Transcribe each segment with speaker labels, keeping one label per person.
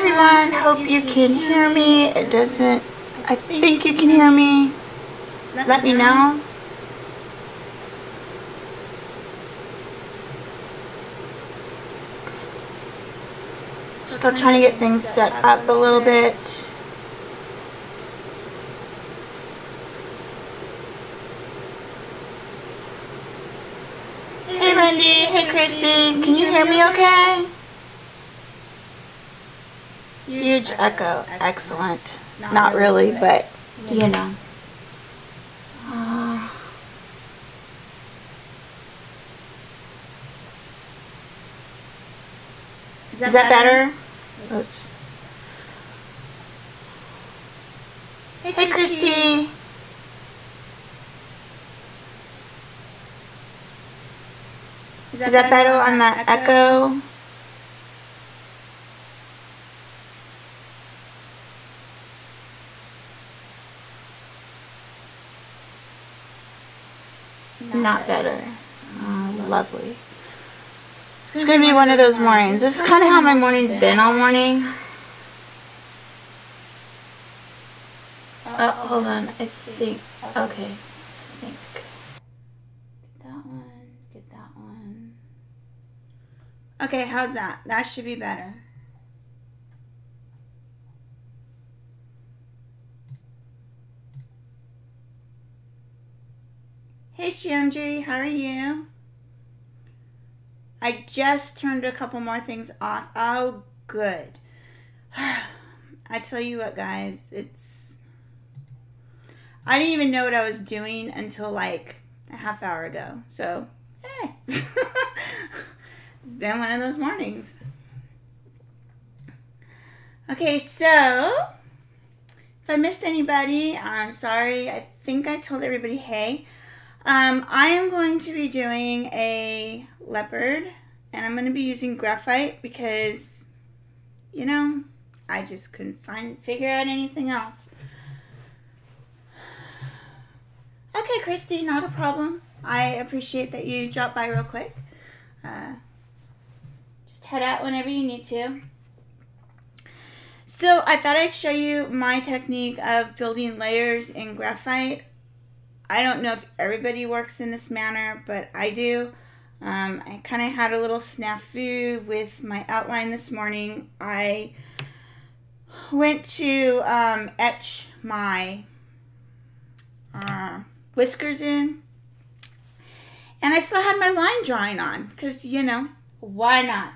Speaker 1: everyone, hope you can hear me. It doesn't, I think you can hear me. Let me know. Still trying to get things set up a little bit. Hey Lindy, hey Chrissy, can you hear me okay? Huge echo, excellent. Not really, but you know. Is that better? Oops. Hey Christy. Is that better on that echo? Not better. Oh, lovely. It's going to be one of those mornings. This is kind of how my morning's been all morning. Oh, hold on. I think. Okay. I think. Get that one. Get that one. Okay, how's that? That should be better. Hey Shamji, how are you? I just turned a couple more things off. Oh, good. I tell you what, guys, I didn't even know what I was doing until like a half hour ago. So, hey. It's been one of those mornings. Okay, so if I missed anybody, I'm sorry. I think I told everybody, hey. I am going to be doing a leopard, and I'm going to be using graphite because, you know, I just couldn't figure out anything else. Okay, Christy, not a problem. I appreciate that you dropped by real quick. Just head out whenever you need to. So I thought I'd show you my technique of building layers in graphite. I don't know if everybody works in this manner, but I do. I kind of had a little snafu with my outline this morning. I went to etch my whiskers in, and I still had my line drawing on because, you know, why not?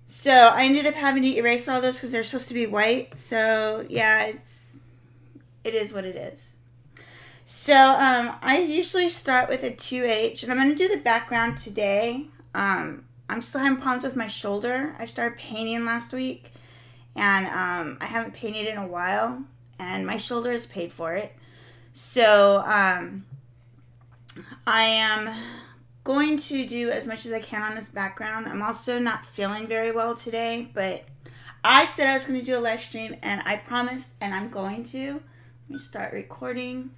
Speaker 1: So I ended up having to erase all those because they're supposed to be white. So yeah, it is what it is. So I usually start with a 2H, and I'm going to do the background today. I'm still having problems with my shoulder. I started painting last week, and I haven't painted in a while, and my shoulder has paid for it. So I am going to do as much as I can on this background. I'm also not feeling very well today, but I said I was going to do a live stream, and I promised, and I'm going to. Let me start recording.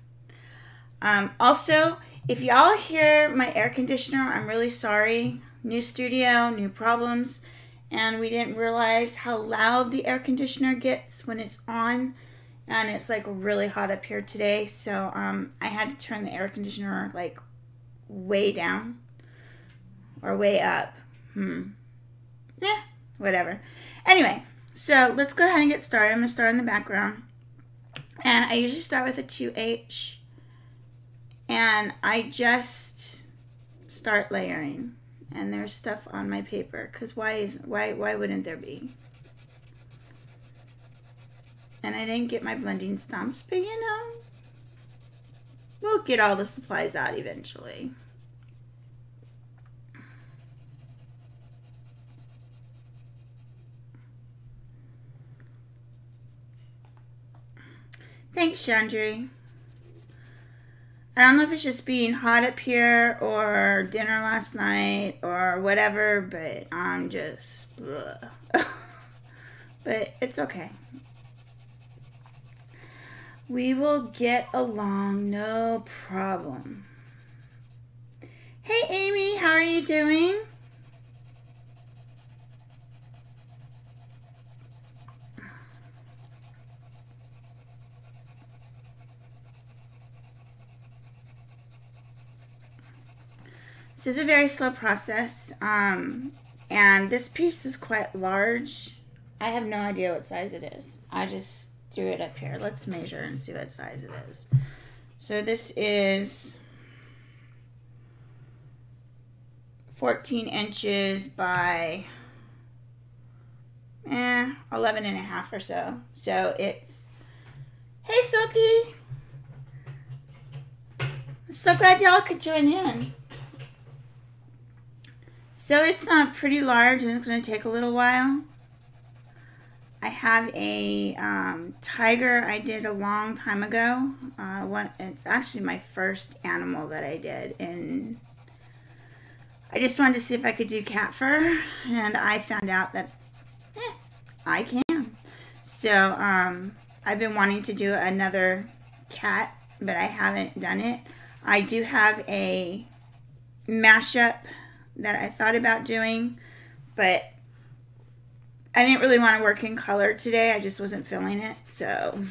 Speaker 1: Also, if y'all hear my air conditioner, I'm really sorry. New studio, new problems, and we didn't realize how loud the air conditioner gets when it's on, and it's like really hot up here today, so I had to turn the air conditioner like way down or way up. Yeah, whatever. Anyway, so let's go ahead and get started. I'm going to start in the background, and I usually start with a 2H. And I just start layering, and there's stuff on my paper because why wouldn't there be? And I didn't get my blending stumps, but you know, we'll get all the supplies out eventually. Thanks, Chandri. I don't know if it's just being hot up here or dinner last night or whatever, but I'm just, but it's okay. We will get along, no problem. Hey Amy, how are you doing? This is a very slow process, and this piece is quite large. I have no idea what size it is. I just threw it up here. Let's measure and see what size it is. So this is 14 inches by 11 and a half or so. So it's, hey Silky, so glad y'all could join in. So it's pretty large and it's going to take a little while. I have a tiger I did a long time ago. It's actually my first animal that I did, and I just wanted to see if I could do cat fur, and I found out that I can. So I've been wanting to do another cat, but I haven't done it. I do have a mashup that I thought about doing, but I didn't really want to work in color today. I just wasn't feeling it, so.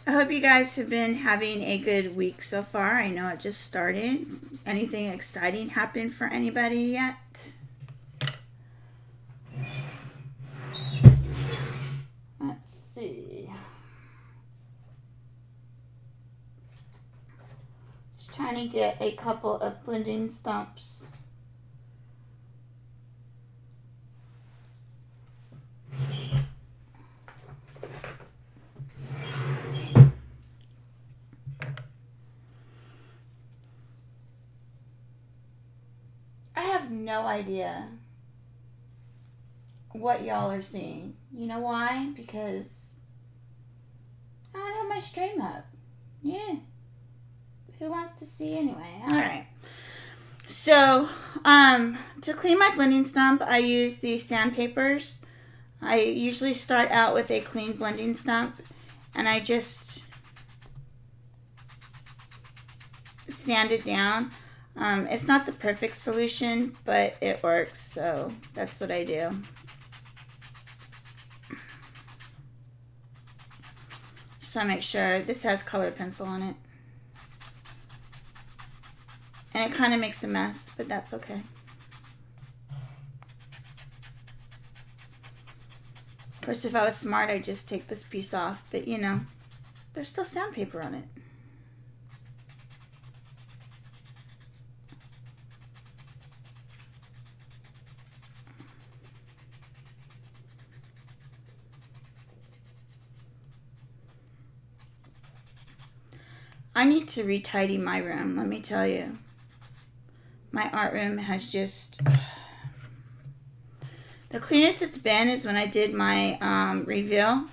Speaker 1: I hope you guys have been having a good week so far. I know it just started. Anything exciting happened for anybody yet? Let's see. Just trying to get a couple of blending stumps. I have no idea what y'all are seeing. You know why? Because I don't have my stream up. Yeah. Who wants to see anyway? Alright. So, to clean my blending stump, I use these sandpapers. I usually start out with a clean blending stump, and I just sand it down. It's not the perfect solution, but it works, so that's what I do. So I make sure this has colored pencil on it. And it kind of makes a mess, but that's okay. Of course, if I was smart, I'd just take this piece off, but you know, there's still sandpaper on it. I need to retidy my room, let me tell you. My art room has just... The cleanest it's been is when I did my reveal.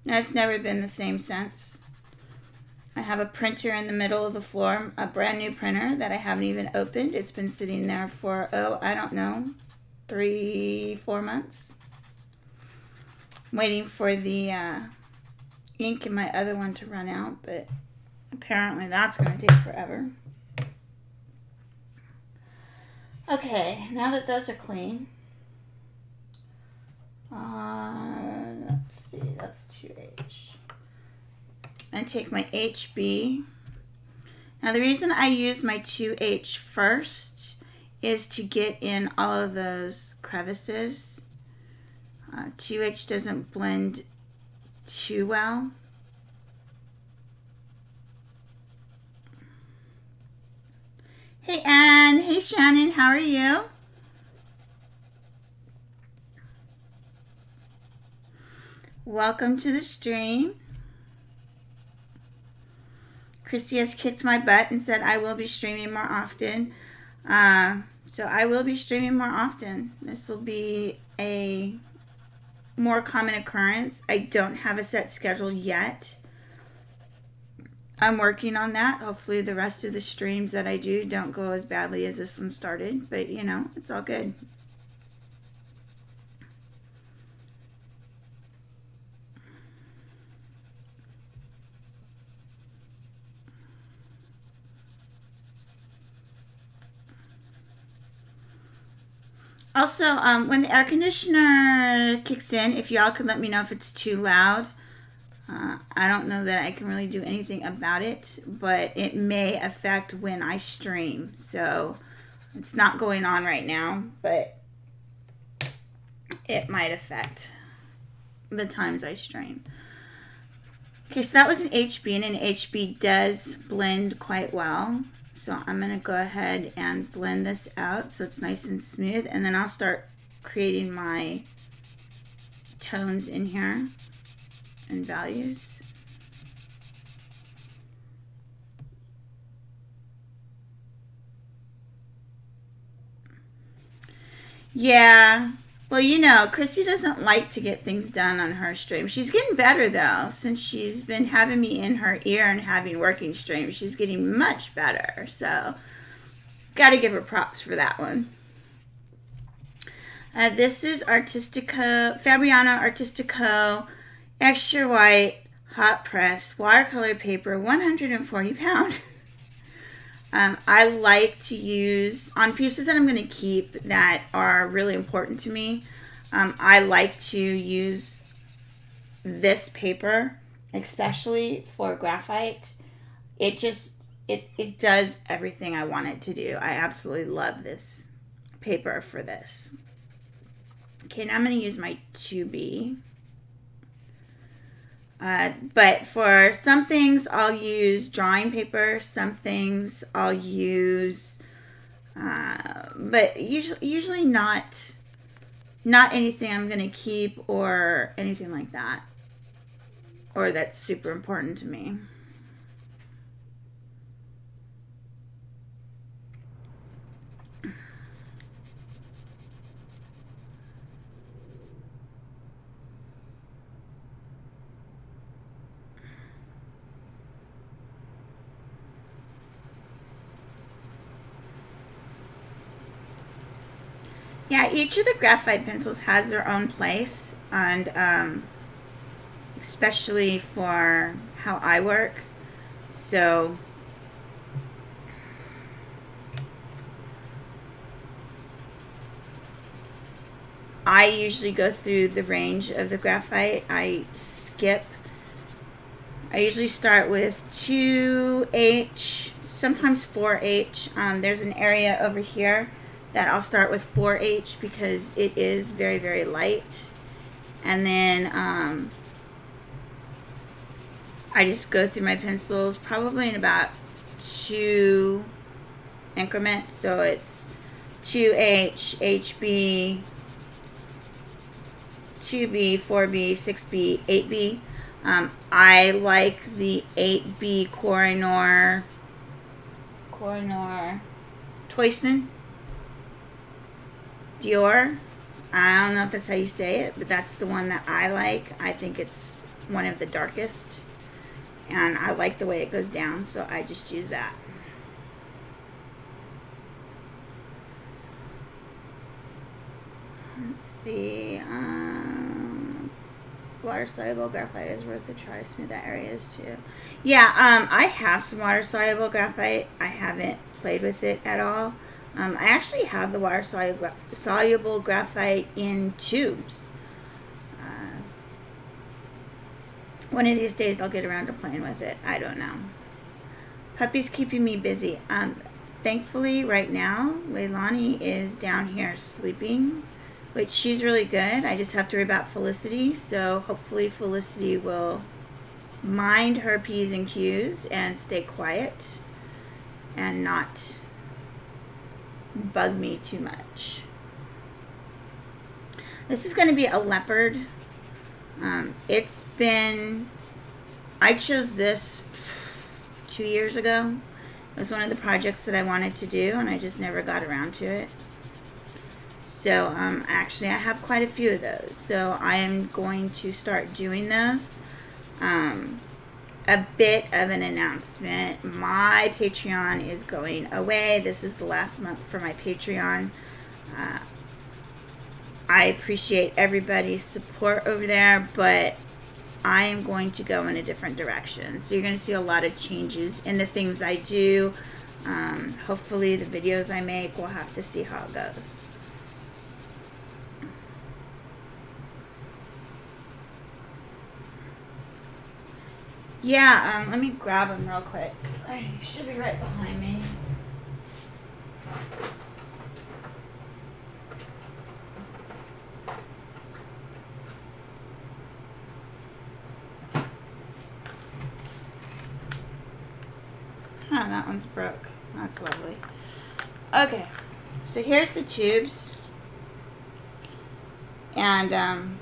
Speaker 1: Now, it's never been the same since. I have a printer in the middle of the floor, a brand new printer that I haven't even opened. It's been sitting there for, oh, I don't know, 3-4 months. Waiting for the ink in my other one to run out, but apparently that's going to take forever. Okay, now that those are clean, let's see, that's 2H. I take my HB. Now the reason I use my 2H first is to get in all of those crevices. 2H doesn't blend too well. Hey Anne, hey Shannon, how are you? Welcome to the stream. Chrissy has kicked my butt and said I will be streaming more often. So I will be streaming more often. This will be a more common occurrence. I don't have a set schedule yet. I'm working on that. Hopefully the rest of the streams that I do don't go as badly as this one started, but you know, it's all good. Also, when the air conditioner kicks in, if y'all could let me know if it's too loud. I don't know that I can really do anything about it, but it may affect when I stream. So it's not going on right now, but it might affect the times I stream. Okay, so that was an HB, and an HB does blend quite well. So I'm going to go ahead and blend this out so it's nice and smooth, and then I'll start creating my tones in here and values. Yeah, well, you know, Chrissy doesn't like to get things done on her stream. She's getting better, though, since she's been having me in her ear and having working streams. She's getting much better, so got to give her props for that one. This is Artistico, Fabriano Artistico, extra white, hot pressed, watercolor paper, 140 pound. I like to use, on pieces that I'm going to keep that are really important to me, I like to use this paper, especially for graphite. It just, it does everything I want it to do. I absolutely love this paper for this. Okay, now I'm going to use my 2B. But for some things, I'll use drawing paper. Some things I'll use, but usually not anything I'm going to keep or anything like that, or that's super important to me. Yeah, each of the graphite pencils has their own place, and especially for how I work. So I usually go through the range of the graphite. I usually start with 2H, sometimes 4H. There's an area over here that I'll start with 4H because it is very, very light. And then I just go through my pencils probably in about 2 increments. So it's 2H, HB, 2B, 4B, 6B, 8B. I like the 8B Kohinoor Toyson Dior. I don't know if that's how you say it, but that's the one that I like. I think it's one of the darkest, and I like the way it goes down, so I just use that. Let's see. Water-soluble graphite is worth a try. Smooth that areas too. Yeah, I have some water-soluble graphite. I haven't played with it at all. I actually have the water-soluble graphite in tubes. One of these days I'll get around to playing with it. I don't know. Puppy's keeping me busy. Thankfully, right now, Leilani is down here sleeping, which she's really good. I just have to worry about Felicity. So hopefully Felicity will mind her P's and Q's and stay quiet and not bug me too much. This is going to be a leopard. I chose this 2 years ago. It was one of the projects that I wanted to do, and I just never got around to it. So actually I have quite a few of those. So I am going to start doing those. A bit of an announcement. My Patreon is going away. This is the last month for my Patreon. I appreciate everybody's support over there, but I am going to go in a different direction. So you're going to see a lot of changes in the things I do. Hopefully the videos I make, we'll have to see how it goes. Yeah, let me grab them real quick. They should be right behind me. Oh, that one's broke. That's lovely. Okay, so here's the tubes. And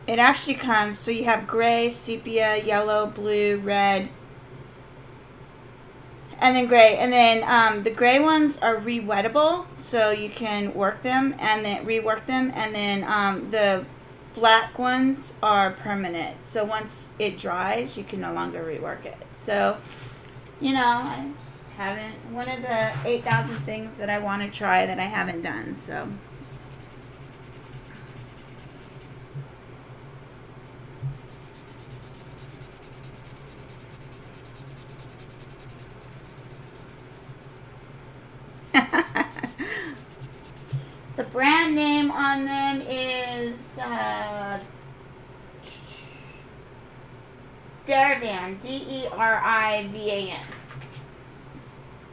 Speaker 1: it actually comes, so you have gray, sepia, yellow, blue, red, and then gray. And then the gray ones are re-wettable, so you can work them and then rework them. And then the black ones are permanent. So once it dries, you can no longer rework it. So, you know, I just haven't, one of the 8,000 things that I want to try that I haven't done, so. The brand name on them is Derwent, D-E-R-I-V-A-N.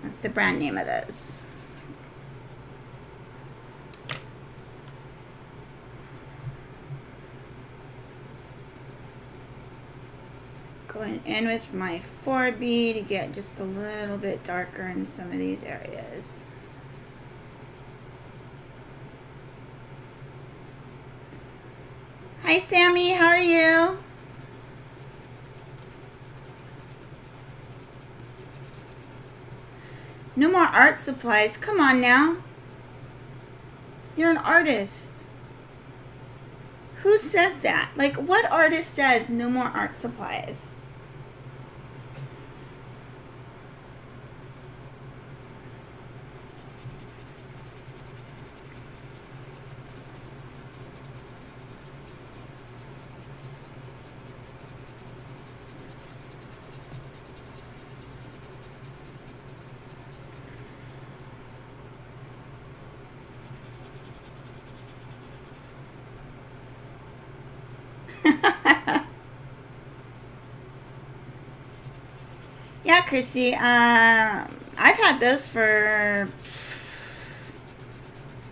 Speaker 1: That's the brand name of those. Going in with my 4B to get just a little bit darker in some of these areas. Hi Sammy, how are you? No more art supplies. Come on now. You're an artist. Who says that? Like, what artist says no more art supplies? Yeah, Chrissy. I've had those for,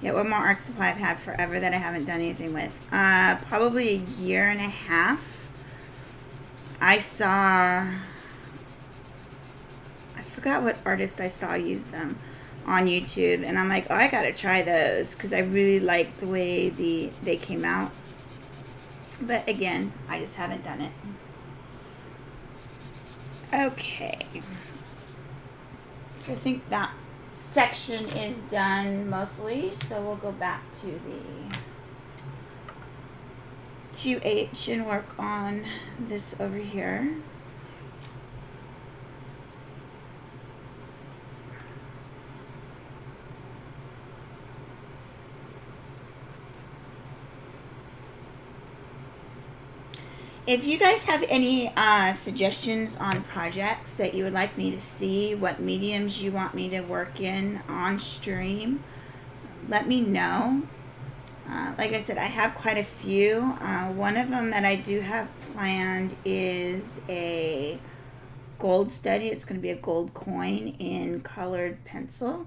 Speaker 1: yeah, one more art supply I've had forever that I haven't done anything with. Probably a year and a half. I forgot what artist I saw use them on YouTube, and I'm like, oh, I gotta try those because I really like the way they came out. But again, I just haven't done it. Okay, so I think that section is done mostly, so we'll go back to the 2H and work on this over here. If you guys have any suggestions on projects that you would like me to see, what mediums you want me to work in on stream, let me know. Like I said, I have quite a few. One of them that I do have planned is a gold study. It's going to be a gold coin in colored pencil.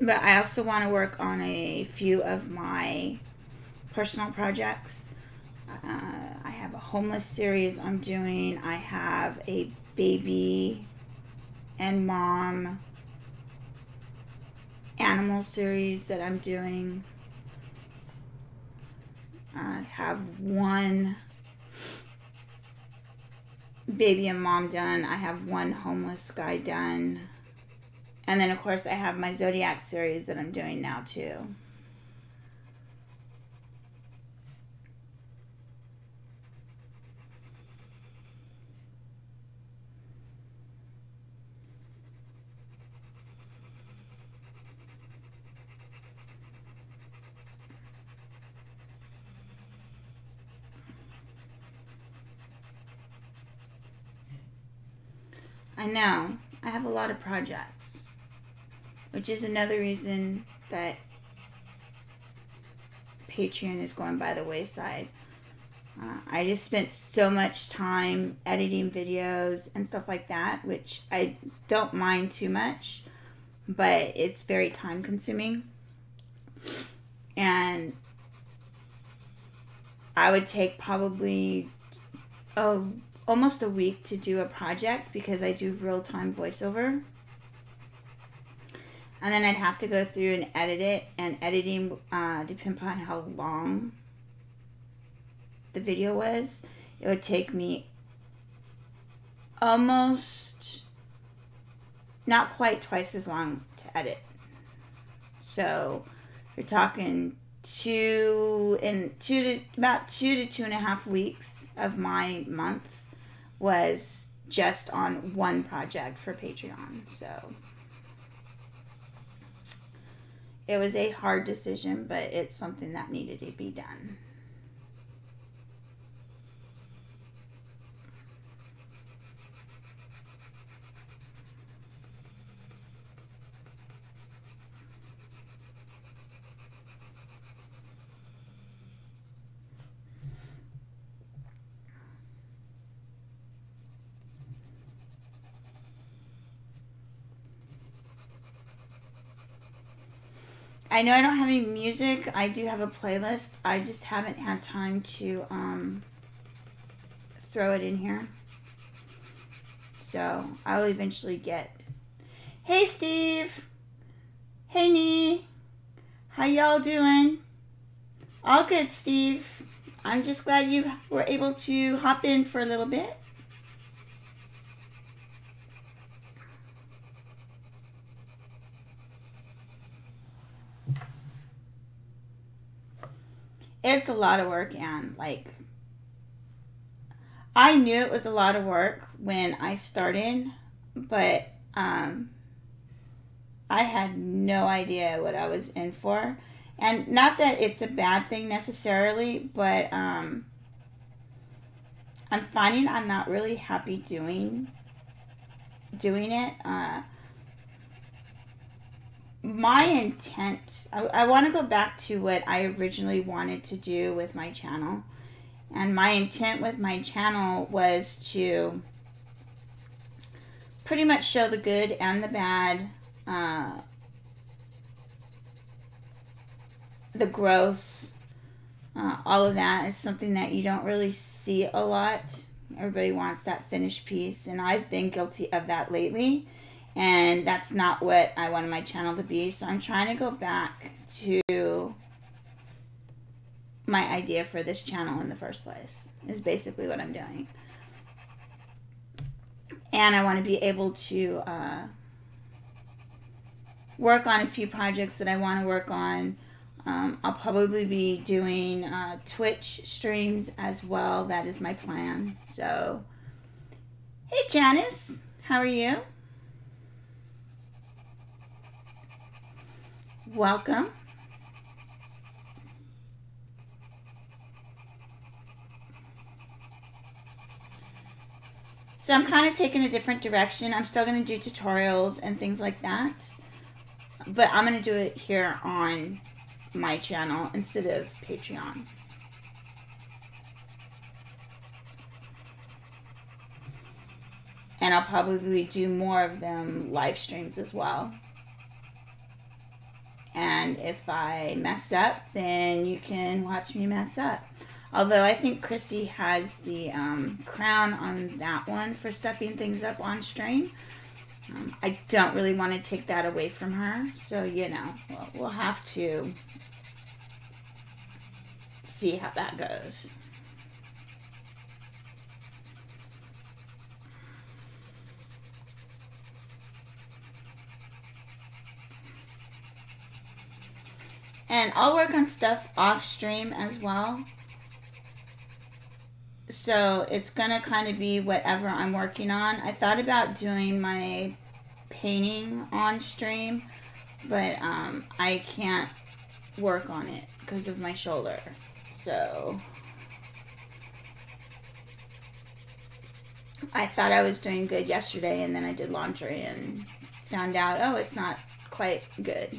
Speaker 1: But I also want to work on a few of my personal projects. I have a homeless series I'm doing. I have a baby and mom animal series that I'm doing. I have one baby and mom done. I have one homeless guy done. And then, of course, I have my Zodiac series that I'm doing now, too. I know. I have a lot of projects. Which is another reason that Patreon is going by the wayside. I just spent so much time editing videos and stuff like that, which I don't mind too much, but it's very time consuming. And I would take probably almost a week to do a project because I do real-time voiceover. And then I'd have to go through and edit it, and editing depends upon how long the video was. It would take me almost, not quite twice as long to edit. So you're talking about 2 to 2.5 weeks of my month was just on one project for Patreon. So it was a hard decision, but it's something that needed to be done. I know I don't have any music. I do have a playlist. I just haven't had time to throw it in here. So I'll eventually get. Hey Steve. Hey Nee. How y'all doing? All good, Steve. I'm just glad you were able to hop in for a little bit. It's a lot of work, and like, I knew it was a lot of work when I started, but I had no idea what I was in for. And not that it's a bad thing necessarily, but I'm finding I'm not really happy doing it. My intent, I want to go back to what I originally wanted to do with my channel. And my intent with my channel was to pretty much show the good and the bad, the growth, all of that. It's something that you don't really see a lot. Everybody wants that finished piece, and I've been guilty of that lately. And that's not what I wanted my channel to be. So I'm trying to go back to my idea for this channel in the first place, is basically what I'm doing. And I want to be able to work on a few projects that I want to work on. I'll probably be doing Twitch streams as well. That is my plan. So, hey Janice, how are you? Welcome. So I'm kind of taking a different direction. I'm still going to do tutorials and things like that, but I'm going to do it here on my channel instead of Patreon. And I'll probably do more of them live streams as well. And if I mess up, then you can watch me mess up. Although I think Chrissy has the crown on that one for stepping things up on stream. I don't really want to take that away from her. So, you know, we'll have to see how that goes. And I'll work on stuff off stream as well. So it's going to kind of be whatever I'm working on. I thought about doing my painting on stream, but I can't work on it because of my shoulder. So I thought I was doing good yesterday, and then I did laundry and found out, oh, it's not quite good.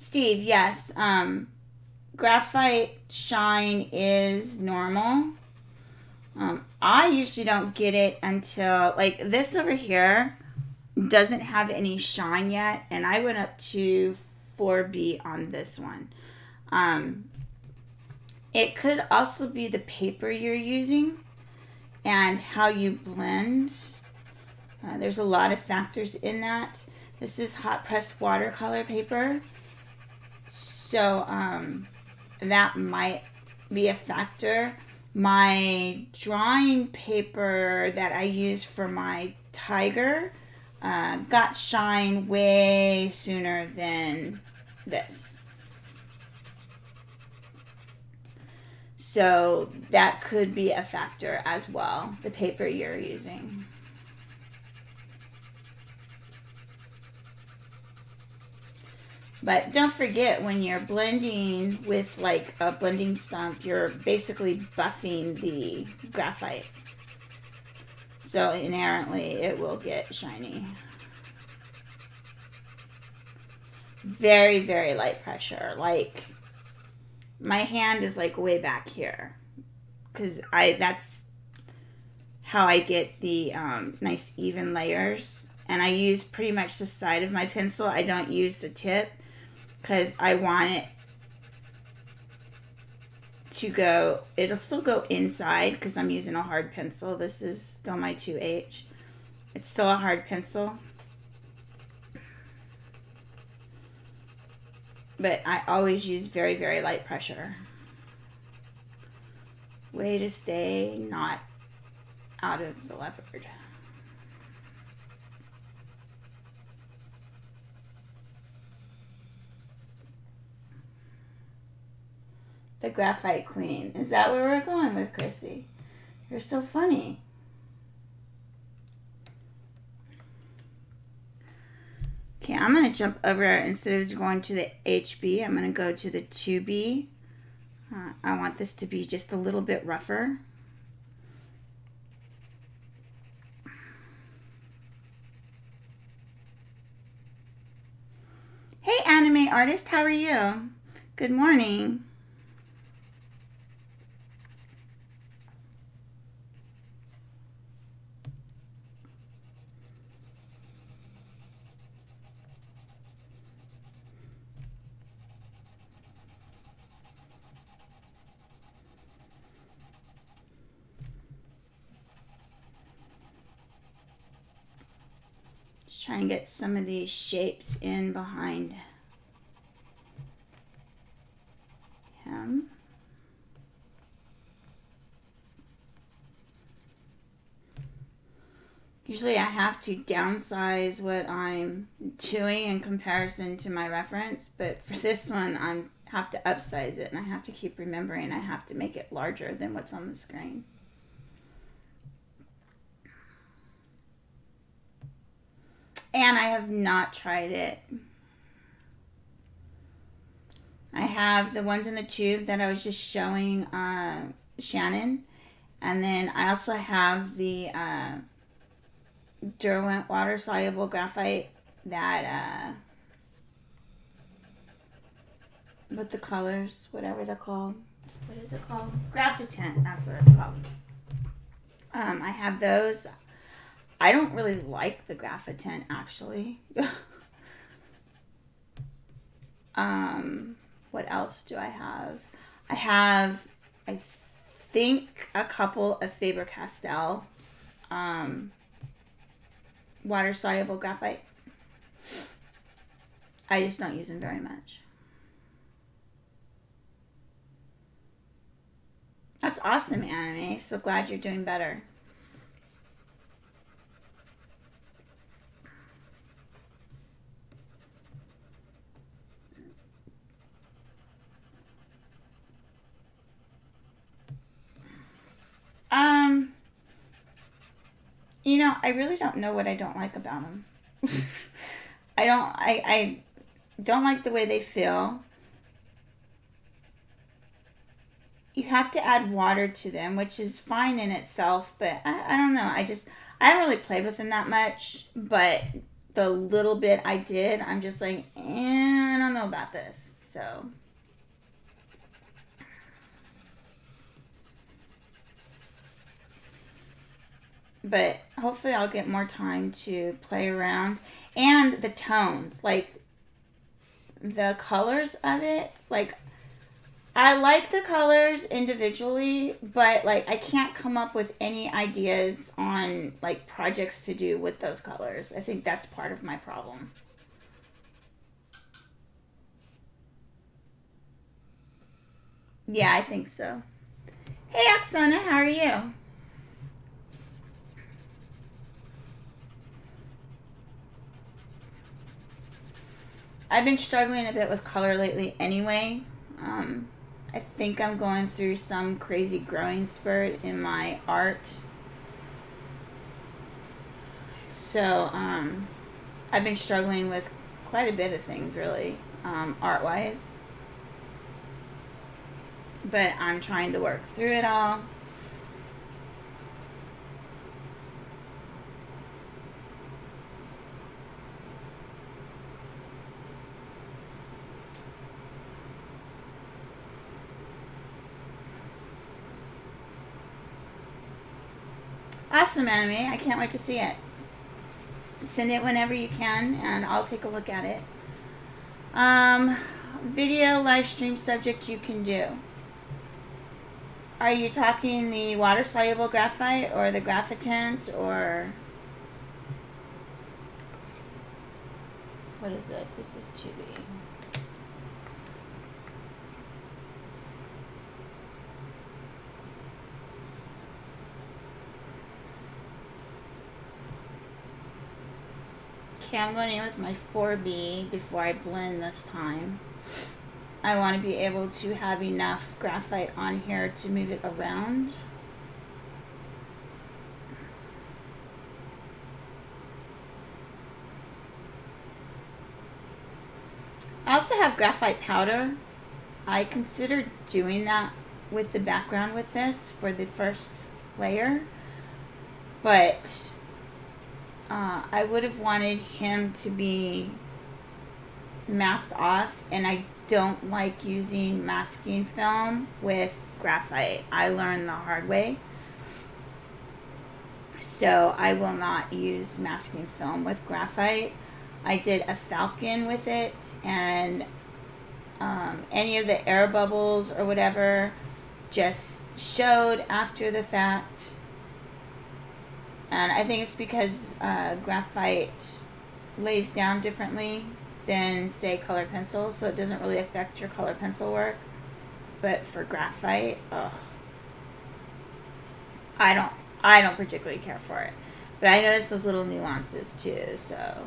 Speaker 1: Steve, yes. Graphite shine is normal. I usually don't get it until, like, this over here doesn't have any shine yet, and I went up to 4B on this one. It could also be the paper you're using and how you blend. There's a lot of factors in that. This is hot pressed watercolor paper, so that might be a factor. My drawing paper that I use for my tiger got shine way sooner than this. So that could be a factor as well, the paper you're using. But don't forget, when you're blending with like a blending stump, you're basically buffing the graphite. So inherently it will get shiny. Very, very light pressure. Like, my hand is like way back here, because that's how I get the nice even layers. And I use pretty much the side of my pencil. I don't use the tip, because I want it to go, it'll still go inside because I'm using a hard pencil. This is still my 2H. It's still a hard pencil. But I always use very, very light pressure. Way to stay not out of the leopard. The Graphite Queen. Is that where we're going with, Chrissy? You're so funny. Okay, I'm going to jump over, instead of going to the HB, I'm going to go to the 2B. I want this to be just a little bit rougher. Hey, anime artist, how are you? Good morning. Try and get some of these shapes in behind him. Usually I have to downsize what I'm doing in comparison to my reference, but for this one I have to upsize it, and I have to keep remembering I have to make it larger than what's on the screen. And I have not tried it. I have the ones in the tube that I was just showing Shannon. And then I also have the Derwent water-soluble graphite that, with the colors, whatever they're called. What is it called? Graphite, that's what it's called. I have those. I don't really like the Graphite, actually. What else do I have? I have, I think, a couple of Faber-Castell water-soluble graphite. I just don't use them very much. That's awesome, anime. So glad you're doing better. You know, I really don't know what I don't like about them. I don't like the way they feel. You have to add water to them, which is fine in itself, but I don't know. I haven't really played with them that much, but the little bit I did, I'm just like, I don't know know about this, so. But hopefully I'll get more time to play around. And the tones, like the colors of it, like I like the colors individually, but like I can't come up with any ideas on like projects to do with those colors. I think that's part of my problem. Yeah, I think so. Hey Oksana, how are you? I've been struggling a bit with color lately anyway. I think I'm going through some crazy growing spurt in my art. So, I've been struggling with quite a bit of things really, art-wise. But I'm trying to work through it all. Awesome, Anime. I can't wait to see it. Send it whenever you can, and I'll take a look at it. Video live stream subject you can do. Are you talking the water-soluble graphite or the graphitant, or... What is this? This is 2B. Okay, I'm going in with my 4B before I blend this time. I want to be able to have enough graphite on here to move it around. I also have graphite powder. I considered doing that with the background with this for the first layer, but I would have wanted him to be masked off, and I don't like using masking film with graphite. I learned the hard way. So I will not use masking film with graphite. I did a falcon with it, and any of the air bubbles or whatever just showed after the fact. And I think it's because graphite lays down differently than, say, colored pencil, so it doesn't really affect your colored pencil work. But for graphite, I don't particularly care for it. But I noticed those little nuances too, so.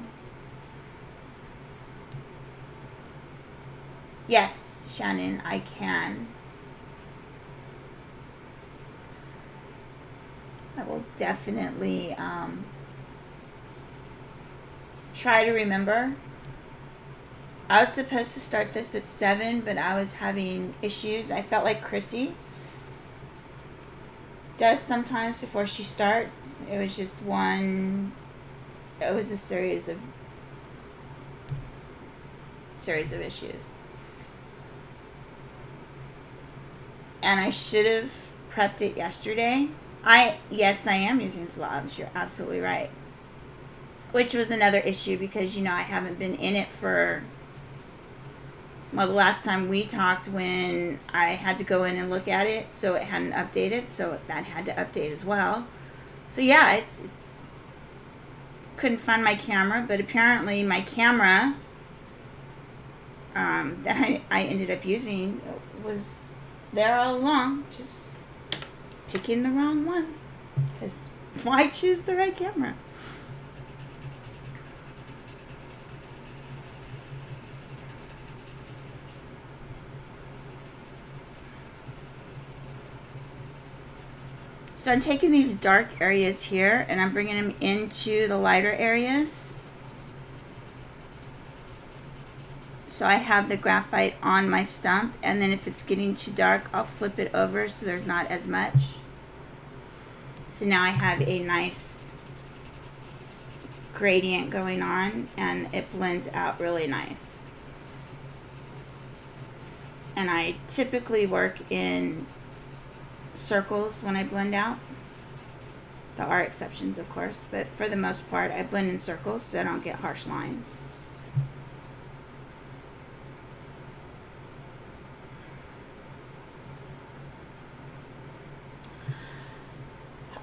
Speaker 1: Yes, Shannon, I can. I will definitely try to remember. I was supposed to start this at 7, but I was having issues. I felt like Chrissy does sometimes before she starts. It was just it was a series of issues. And I should have prepped it yesterday. Yes, I am using slobs. You're absolutely right. Which was another issue because, I haven't been in it for, well, the last time we talked when I had to go in and look at it, so it hadn't updated, so that had to update as well. So yeah, it's couldn't find my camera, but apparently my camera that I ended up using was there all along, just picking the wrong one, because why choose the right camera? So I'm taking these dark areas here and I'm bringing them into the lighter areas. So I have the graphite on my stump, and then if it's getting too dark, I'll flip it over so there's not as much. So now I have a nice gradient going on and it blends out really nice. And I typically work in circles when I blend out. There are exceptions, of course, but for the most part, I blend in circles so I don't get harsh lines.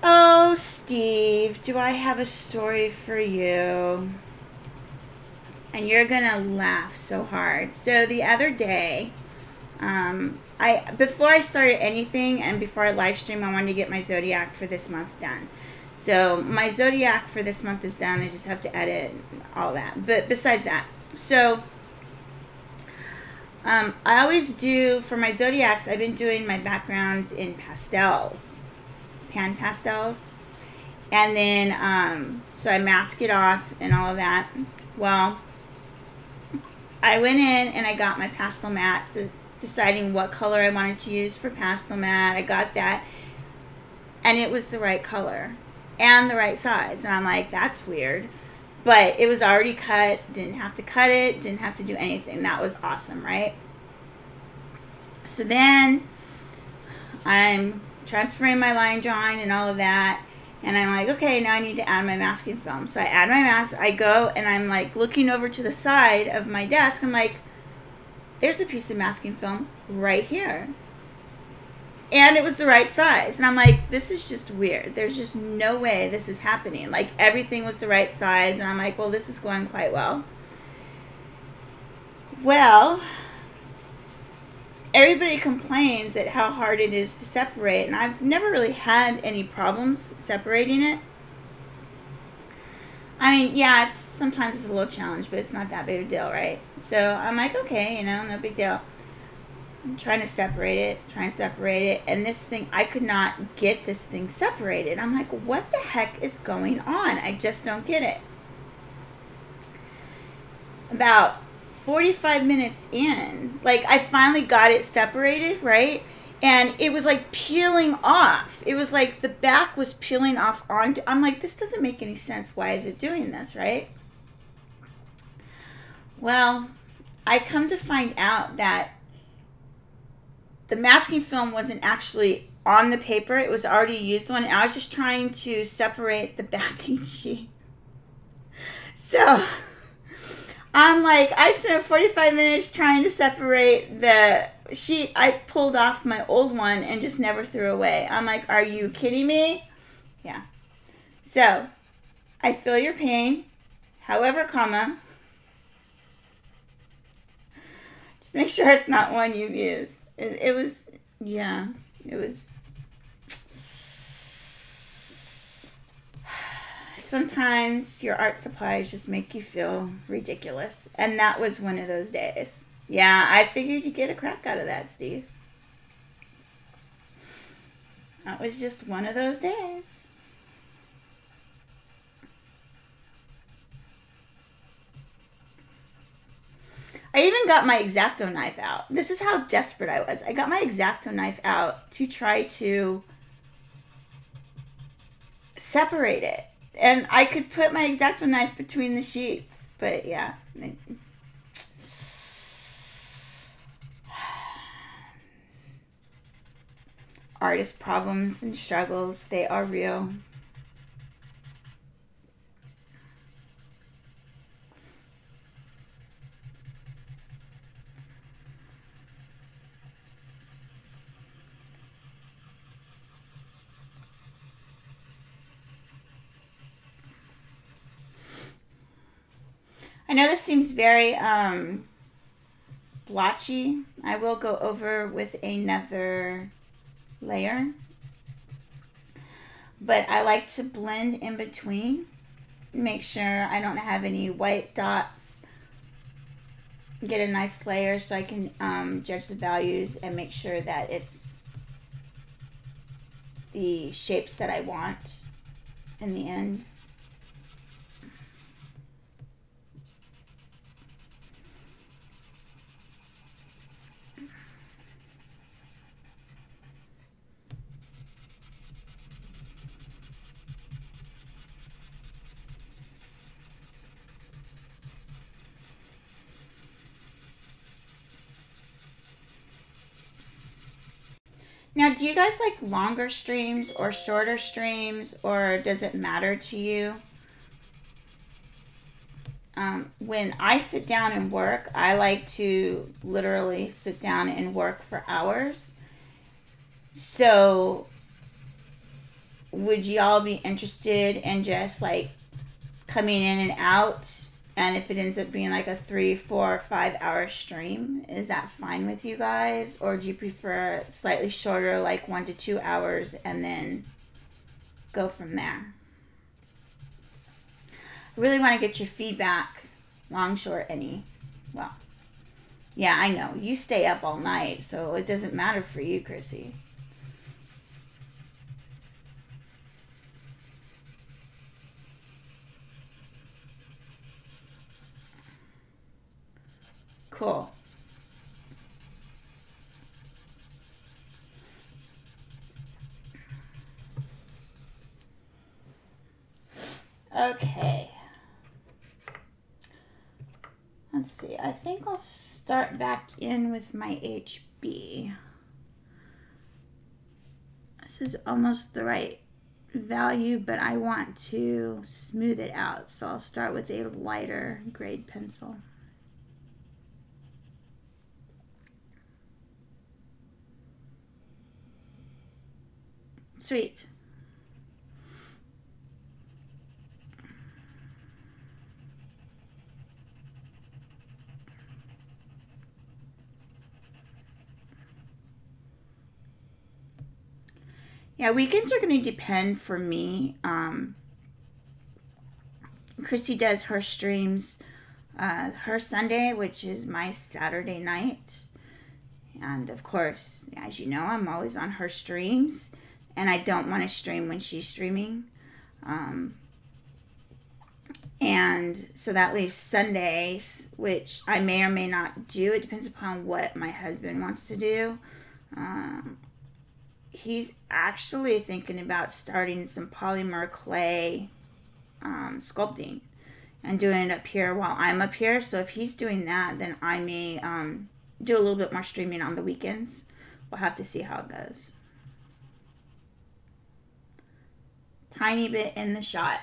Speaker 1: Oh, Steve, do I have a story for you? And you're gonna laugh so hard. So the other day, before I started anything and before I live stream, I wanted to get my zodiac for this month done. So my zodiac for this month is done. I just have to edit all that. But besides that, so I always do, for my zodiacs, I've been doing my backgrounds in pastels, pan pastels. And then, so I mask it off and all of that. Well, I went in and I got my pastel mat, deciding what color I wanted to use for pastel mat. I got that. And it was the right color and the right size. And I'm like, that's weird. But it was already cut. Didn't have to cut it. Didn't have to do anything. That was awesome, right? So then I'm transferring my line drawing and all of that. And I'm like, okay, now I need to add my masking film. So I add my mask. I go and I'm like looking over to the side of my desk. I'm like, there's a piece of masking film right here. And it was the right size. And I'm like, this is just weird. There's just no way this is happening. Like, everything was the right size. And I'm like, well, this is going quite well. Well, everybody complains at how hard it is to separate. And I've never really had any problems separating it. I mean, yeah, sometimes it's a little challenge, but it's not that big of a deal, right? So I'm like, okay, you know, no big deal. I'm trying to separate it, and this thing, I could not get this thing separated. I'm like, what the heck is going on? I just don't get it. About 45 minutes in, like, I finally got it separated, right? And it was like peeling off. It was like the back was peeling off onto, I'm like, this doesn't make any sense. Why is it doing this, right? Well, I come to find out that the masking film wasn't actually on the paper. It was already used one. I was just trying to separate the backing sheet. So I'm like, I spent 45 minutes trying to separate the sheet I pulled off my old one and just never threw away. I'm like, are you kidding me? Yeah. So I feel your pain. However, comma, just make sure it's not one you've used. It was, yeah, it was. Sometimes your art supplies just make you feel ridiculous. And that was one of those days. Yeah, I figured you'd get a crack out of that, Steve. That was just one of those days. I even got my X-Acto knife out. This is how desperate I was. I got my X-Acto knife out to try to separate it. And I could put my X-Acto knife between the sheets. But yeah. Artist problems and struggles, they are real. I know this seems very blotchy. I will go over with another layer. But I like to blend in between. Make sure I don't have any white dots. Get a nice layer so I can judge the values and make sure that it's the shapes that I want in the end. Now, do you guys like longer streams or shorter streams, or does it matter to you? When I sit down and work, I like to literally sit down and work for hours. So, would y'all be interested in just like coming in and out? And if it ends up being like a 3, 4, 5 hour stream, is that fine with you guys? Or do you prefer slightly shorter, like 1 to 2 hours, and then go from there? I really want to get your feedback. Long, short, any. Well, yeah, I know. You stay up all night, so it doesn't matter for you, Chrissy. Cool. Okay. Let's see. I think I'll start back in with my HB. This is almost the right value, but I want to smooth it out. So I'll start with a lighter grade pencil. Sweet. Yeah, weekends are going to depend for me. Chrissy does her streams her Sunday, which is my Saturday night. And of course, as you know, I'm always on her streams. And I don't want to stream when she's streaming. And so that leaves Sundays, which I may or may not do. It depends upon what my husband wants to do. He's actually thinking about starting some polymer clay sculpting and doing it up here while I'm up here. So if he's doing that, then I may do a little bit more streaming on the weekends. We'll have to see how it goes. Tiny bit in the shot.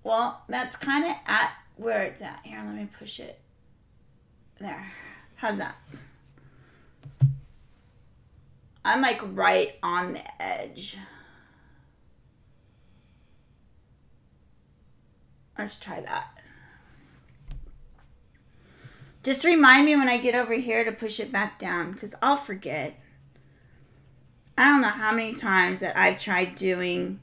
Speaker 1: Well, that's kind of at where it's at. Here, let me push it. There. How's that? I'm like right on the edge. Let's try that. Just remind me when I get over here to push it back down, because I'll forget. I don't know how many times that I've tried doing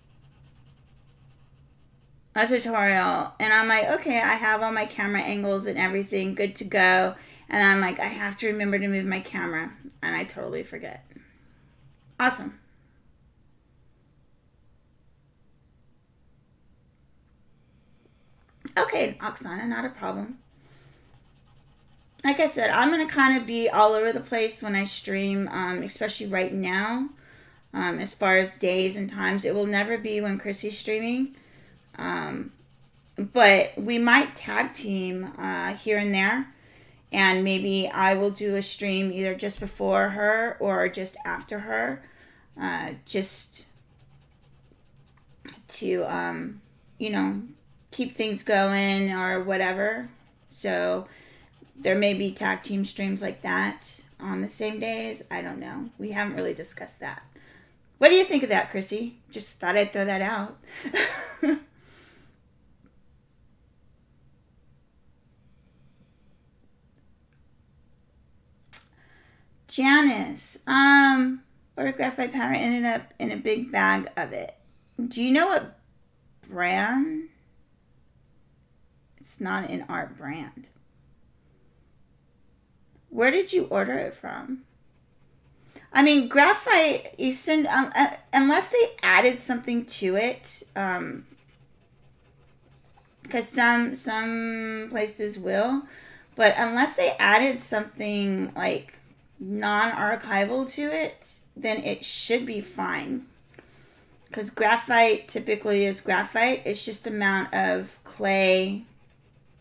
Speaker 1: a tutorial and I'm like, okay, I have all my camera angles and everything good to go. And I'm like, I have to remember to move my camera. And I totally forget. Awesome. Okay, Oksana, not a problem. Like I said, I'm going to kind of be all over the place when I stream, especially right now. As far as days and times, it will never be when Chrissy's streaming. But we might tag team here and there. And maybe I will do a stream either just before her or just after her. Just to, you know, keep things going or whatever. So there may be tag team streams like that on the same days. I don't know. We haven't really discussed that. What do you think of that, Chrissy? Just thought I'd throw that out. Janice, ordered graphite powder, ended up in a big bag of it. Do you know what brand? It's not an art brand. Where did you order it from? I mean, graphite, you send, unless they added something to it, because some places will, but unless they added something like non-archival to it, then it should be fine. Because graphite typically is graphite. It's just the amount of clay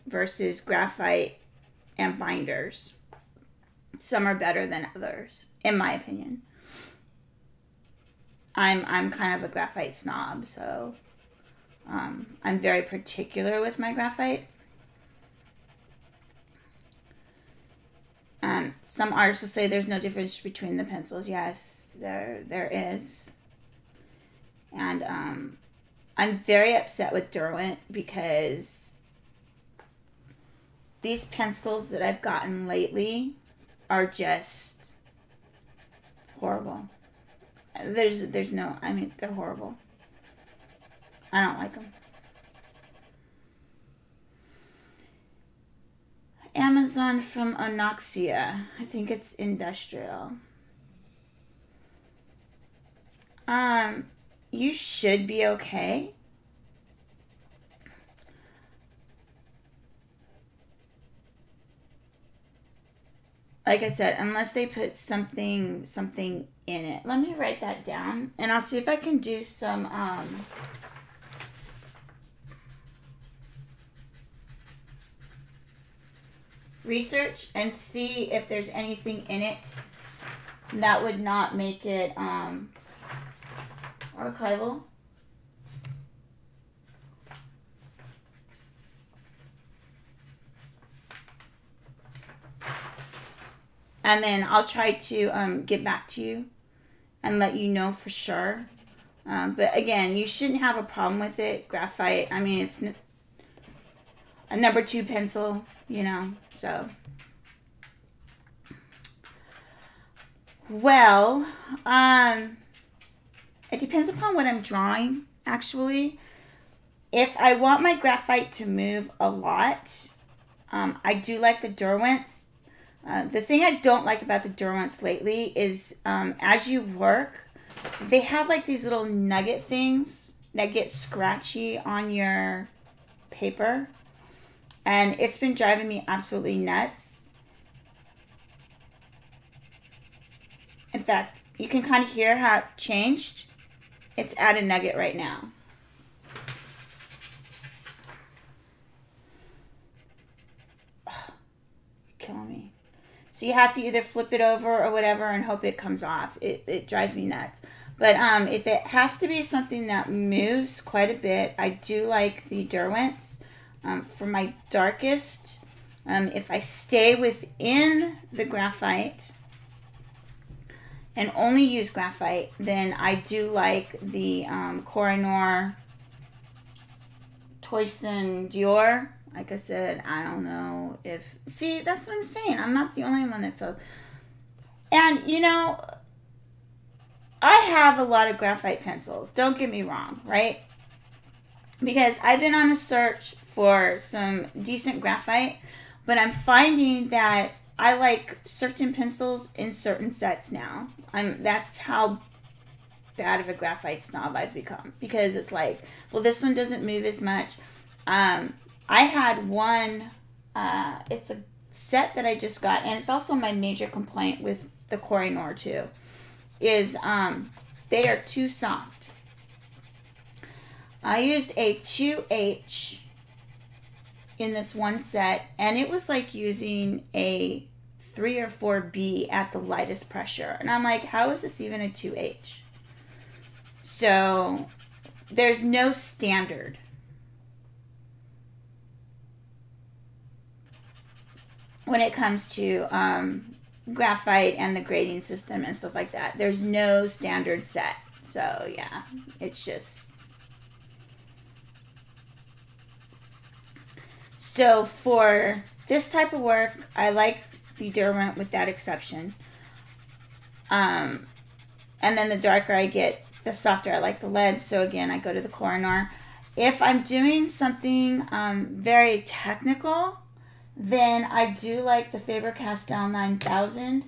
Speaker 1: versus graphite and binders. Some are better than others, in my opinion. I'm kind of a graphite snob, so I'm very particular with my graphite. Some artists will say there's no difference between the pencils. Yes, there is. And I'm very upset with Derwent because these pencils that I've gotten lately are just horrible. There's no, I mean, they're horrible. I don't like them. Amazon from Onoxia. I think it's industrial. You should be okay. Like I said, unless they put something in it. Let me write that down, and I'll see if I can do some research and see if there's anything in it that would not make it archival. And then I'll try to get back to you and let you know for sure. But again, you shouldn't have a problem with it. Graphite, I mean, it's a number 2 pencil, you know, so. Well, it depends upon what I'm drawing, actually. If I want my graphite to move a lot, I do like the Derwents. The thing I don't like about the Derwents lately is as you work, they have like these little nugget things that get scratchy on your paper. And it's been driving me absolutely nuts. In fact, you can kind of hear how it changed. It's at a nugget right now. Oh, you're killing me. So you have to either flip it over or whatever and hope it comes off. It drives me nuts. But if it has to be something that moves quite a bit, I do like the Derwents. For my darkest, if I stay within the graphite and only use graphite, then I do like the Koh-i-Noor Toyson Dior. Like I said, I don't know if... See, that's what I'm saying. I'm not the only one that feels... And, you know, I have a lot of graphite pencils. Don't get me wrong, right? Because I've been on a search for some decent graphite, but I'm finding that I like certain pencils in certain sets now. That's how bad of a graphite snob I've become, because it's like, well, this one doesn't move as much. I had one, it's a set that I just got, and it's also my major complaint with the Koh-i-Noor too, is they are too soft. I used a 2H in this one set, and it was like using a 3 or 4B at the lightest pressure. And I'm like, how is this even a 2H? So there's no standard. When it comes to graphite and the grading system and stuff like that. There's no standard set. So yeah, it's just... So for this type of work, I like the Derwent with that exception. And then the darker I get, the softer I like the lead. So again, I go to the Koh-i-Noor. If I'm doing something very technical, then I do like the Faber-Castell 9000.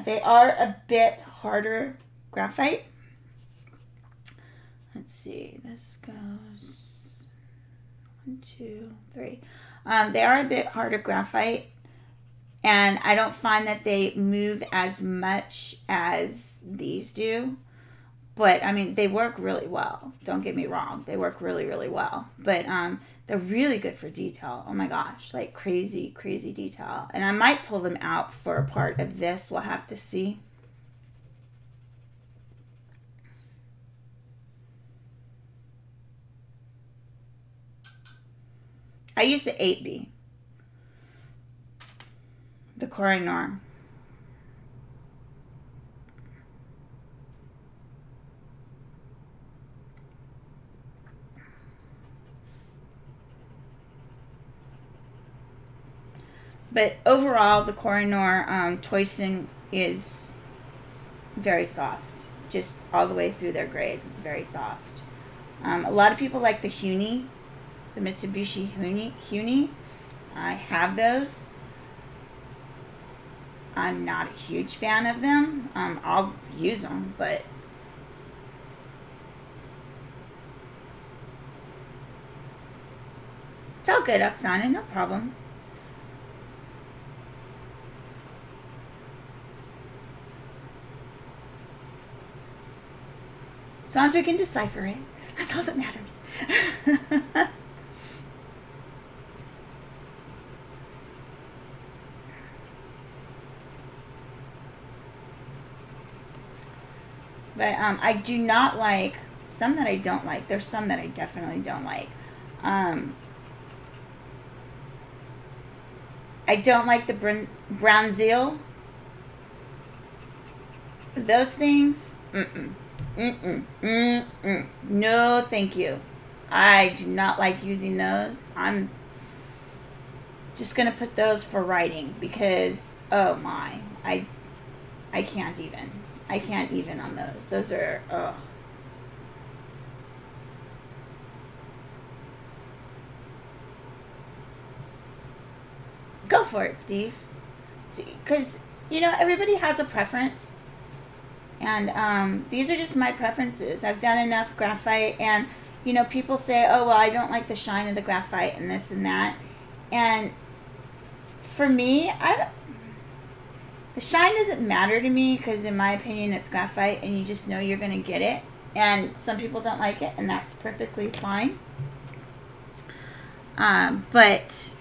Speaker 1: They are a bit harder graphite. Let's see, this goes 1, 2, 3. They are a bit harder graphite, and I don't find that they move as much as these do. But, I mean, they work really well. Don't get me wrong. They work really, really well. But they're really good for detail. Oh, my gosh. Like, crazy, crazy detail. And I might pull them out for a part of this. We'll have to see. I use the 8B. The Koh-i-Noor. But overall, the Koh-i-Noor Toyson is very soft. Just all the way through their grades, it's very soft. A lot of people like the Huni, the Mitsubishi Huni. I have those. I'm not a huge fan of them. I'll use them, but it's all good, Oksana, no problem. As long as we can decipher it, that's all that matters. But I do not like some that I don't like. There's some that I definitely don't like. I don't like the brown zeal. Those things, no, thank you. I do not like using those. I'm just gonna put those for writing because, oh my, I can't even. I can't even on those. Those are, oh. Go for it, Steve. See, because, you know, everybody has a preference. And these are just my preferences. I've done enough graphite, and, you know, people say, oh, well, I don't like the shine of the graphite and this and that. And for me, the shine doesn't matter to me because, in my opinion, it's graphite and you just know you're going to get it. And some people don't like it, and that's perfectly fine. But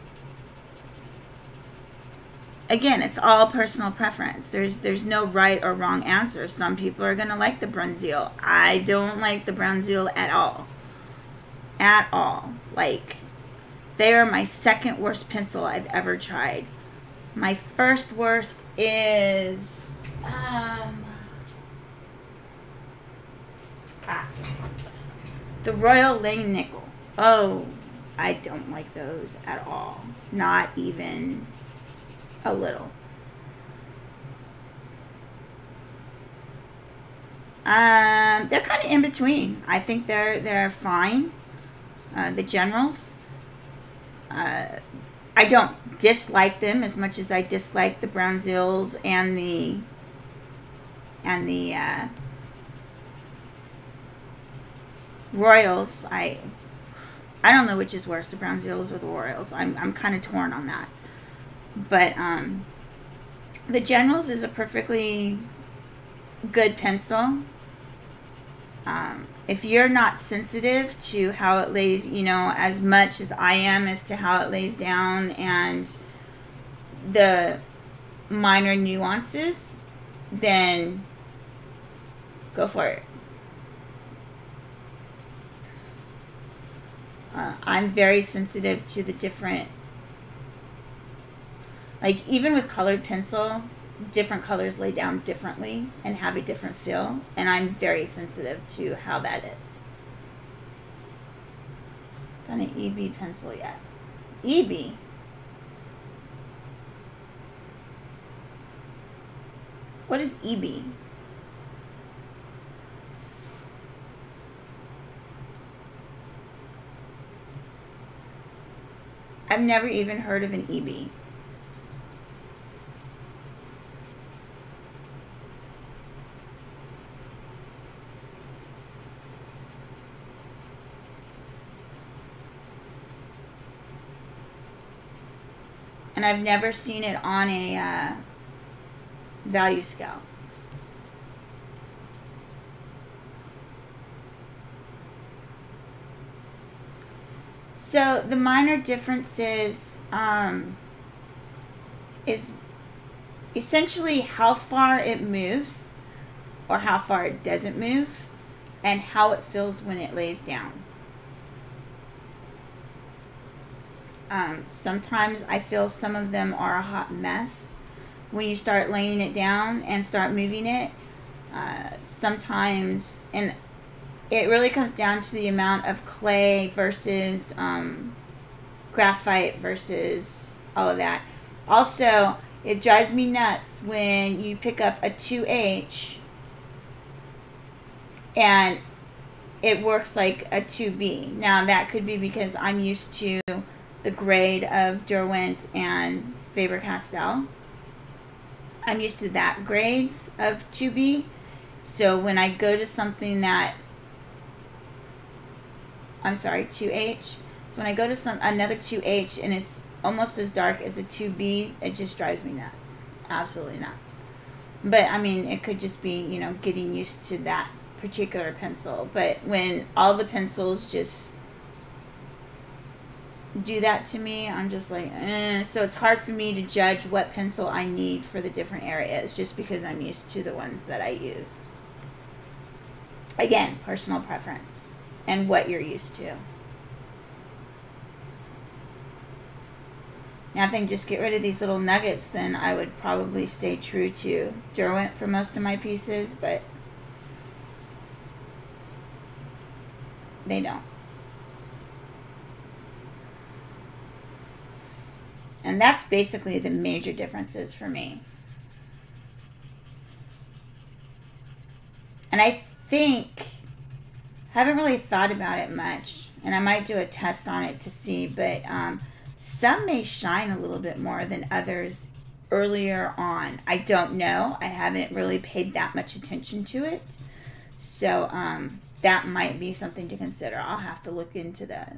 Speaker 1: again, it's all personal preference. There's no right or wrong answer. Some people are going to like the Brunzeal. I don't like the Brunzeal at all. At all. Like, they are my second worst pencil I've ever tried. My first worst is the Royal Langnickel. Oh, I don't like those at all. Not even a little. They're kind of in between. I think they're fine. The Generals. I don't dislike them as much as I dislike the Brunzeals and the Royals. I don't know which is worse, the Brunzeals or the Royals. I'm kind of torn on that. But the Generals is a perfectly good pencil. If you're not sensitive to how it lays, you know, as much as I am as to how it lays down and the minor nuances, then go for it. I'm very sensitive to the different, like, even with colored pencil, different colors lay down differently and have a different feel, and I'm very sensitive to how that is. Done an EB pencil yet? EB? What is EB? I've never even heard of an EB. And I've never seen it on a value scale. So the minor differences is essentially how far it moves or how far it doesn't move and how it feels when it lays down. Sometimes I feel some of them are a hot mess when you start laying it down and start moving it. Sometimes, and it really comes down to the amount of clay versus graphite versus all of that. Also, it drives me nuts when you pick up a 2H and it works like a 2B. Now, that could be because I'm used to the grade of Derwent and Faber-Castell. I'm used to that grades of 2B. So when I go to something that, I'm sorry, 2H. So when I go to another 2H and it's almost as dark as a 2B, it just drives me nuts. Absolutely nuts. But, I mean, it could just be, you know, getting used to that particular pencil. But when all the pencils just do that to me, I'm just like, eh. So it's hard for me to judge what pencil I need for the different areas just because I'm used to the ones that I use. Again, personal preference and what you're used to. Now, I think just get rid of these little nuggets, then I would probably stay true to Derwent for most of my pieces, but they don't. And that's basically the major differences for me. And I think, haven't really thought about it much, and I might do a test on it to see, but some may shine a little bit more than others earlier on. I don't know. I haven't really paid that much attention to it. So that might be something to consider. I'll have to look into that.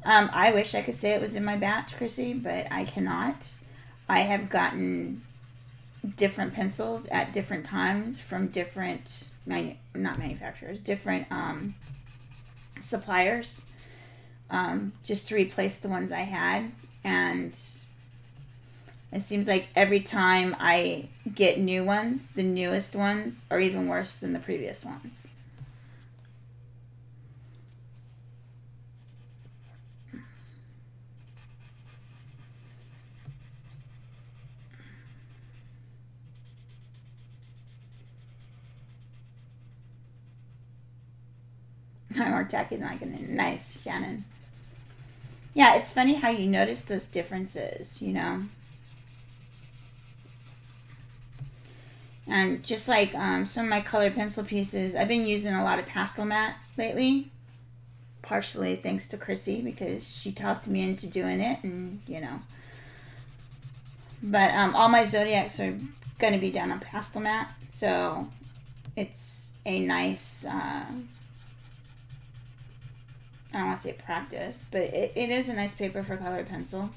Speaker 1: I wish I could say it was in my batch, Chrissy, but I cannot. I have gotten different pencils at different times from different, not manufacturers, different suppliers, just to replace the ones I had. And it seems like every time I get new ones, the newest ones are even worse than the previous ones. I'm more tacky than I can. Nice, Shannon. Yeah, it's funny how you notice those differences, you know. And just like some of my colored pencil pieces, I've been using a lot of pastel matte lately. Partially thanks to Chrissy, because she talked me into doing it, and, you know. But all my Zodiacs are going to be done on pastel matte, so it's a nice... I don't want to say practice, but it is a nice paper for colored pencil.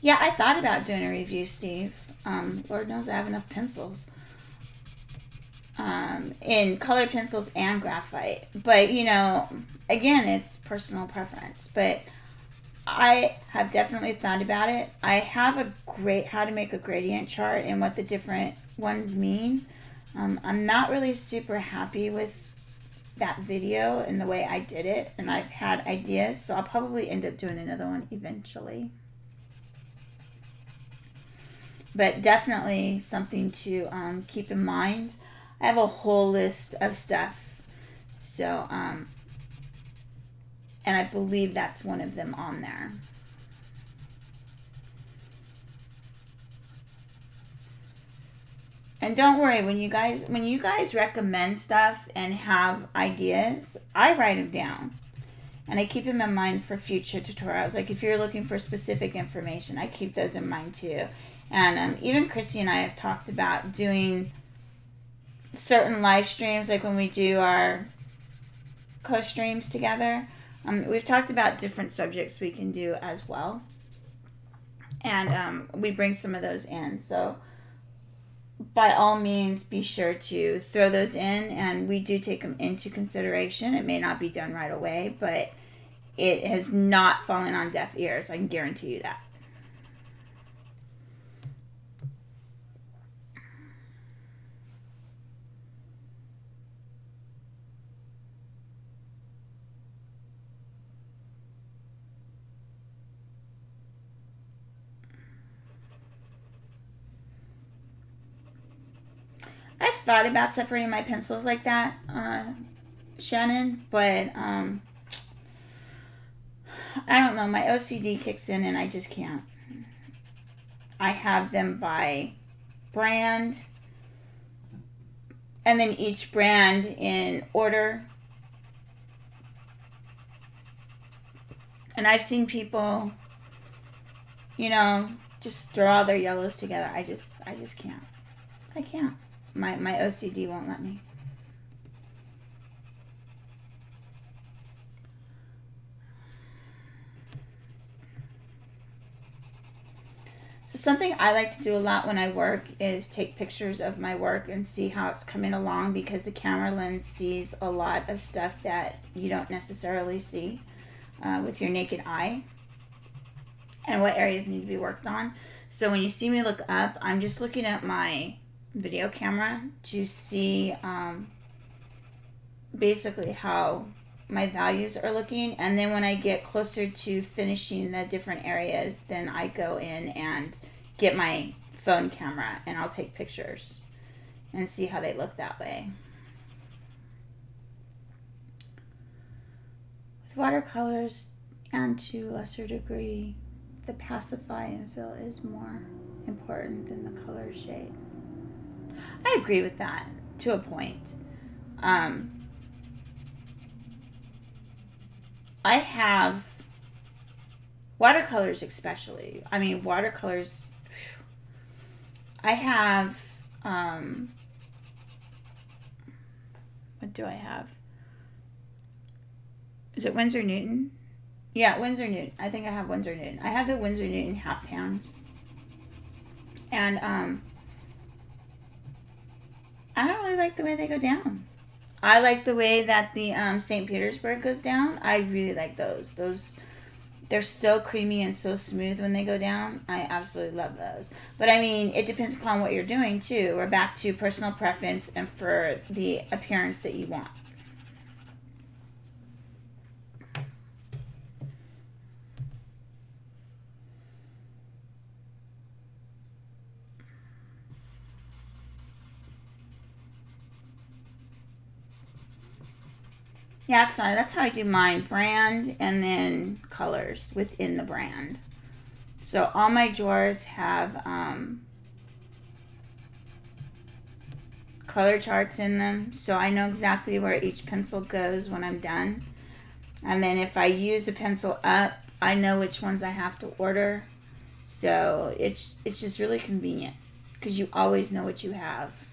Speaker 1: Yeah, I thought about doing a review, Steve. Lord knows I have enough pencils. In colored pencils and graphite. But, you know, again, it's personal preference. But I have definitely thought about it. I have a great how to make a gradient chart and what the different ones mean. I'm not really super happy with that video and the way I did it, and I've had ideas, so I'll probably end up doing another one eventually. But definitely something to keep in mind. I have a whole list of stuff, so and I believe that's one of them on there. And don't worry, when you guys recommend stuff and have ideas, I write them down. And I keep them in mind for future tutorials. Like if you're looking for specific information, I keep those in mind too. And even Chrissy and I have talked about doing certain live streams, like when we do our co-streams together. We've talked about different subjects we can do as well. And we bring some of those in. So by all means, be sure to throw those in. And we do take them into consideration. It may not be done right away, but it has not fallen on deaf ears. I can guarantee you that. I've thought about separating my pencils like that, Shannon, but I don't know. My OCD kicks in and I just can't. I have them by brand, and then each brand in order. And I've seen people, you know, just throw all their yellows together. I just can't. I can't. My OCD won't let me. So something I like to do a lot when I work is take pictures of my work and see how it's coming along, because the camera lens sees a lot of stuff that you don't necessarily see with your naked eye, and what areas need to be worked on. So when you see me look up, I'm just looking at my video camera to see basically how my values are looking, and then when I get closer to finishing the different areas, then I go in and get my phone camera and I'll take pictures and see how they look that way. With watercolors, and to a lesser degree, the pacify and fill is more important than the color shade. I agree with that to a point. I have watercolors, especially. I mean, watercolors. I have, what do I have? Is it Winsor Newton? Yeah, Winsor Newton. I think I have Winsor Newton. I have the Winsor Newton half pans. And, I don't really like the way they go down. I like the way that the St. Petersburg goes down. I really like those. They're so creamy and so smooth when they go down. I absolutely love those. But I mean, it depends upon what you're doing too. We're back to personal preference and for the appearance that you want. Yeah, that's how I do mine. Brand and then colors within the brand. So all my drawers have color charts in them, so I know exactly where each pencil goes when I'm done. And then if I use a pencil up, I know which ones I have to order. So it's just really convenient because you always know what you have.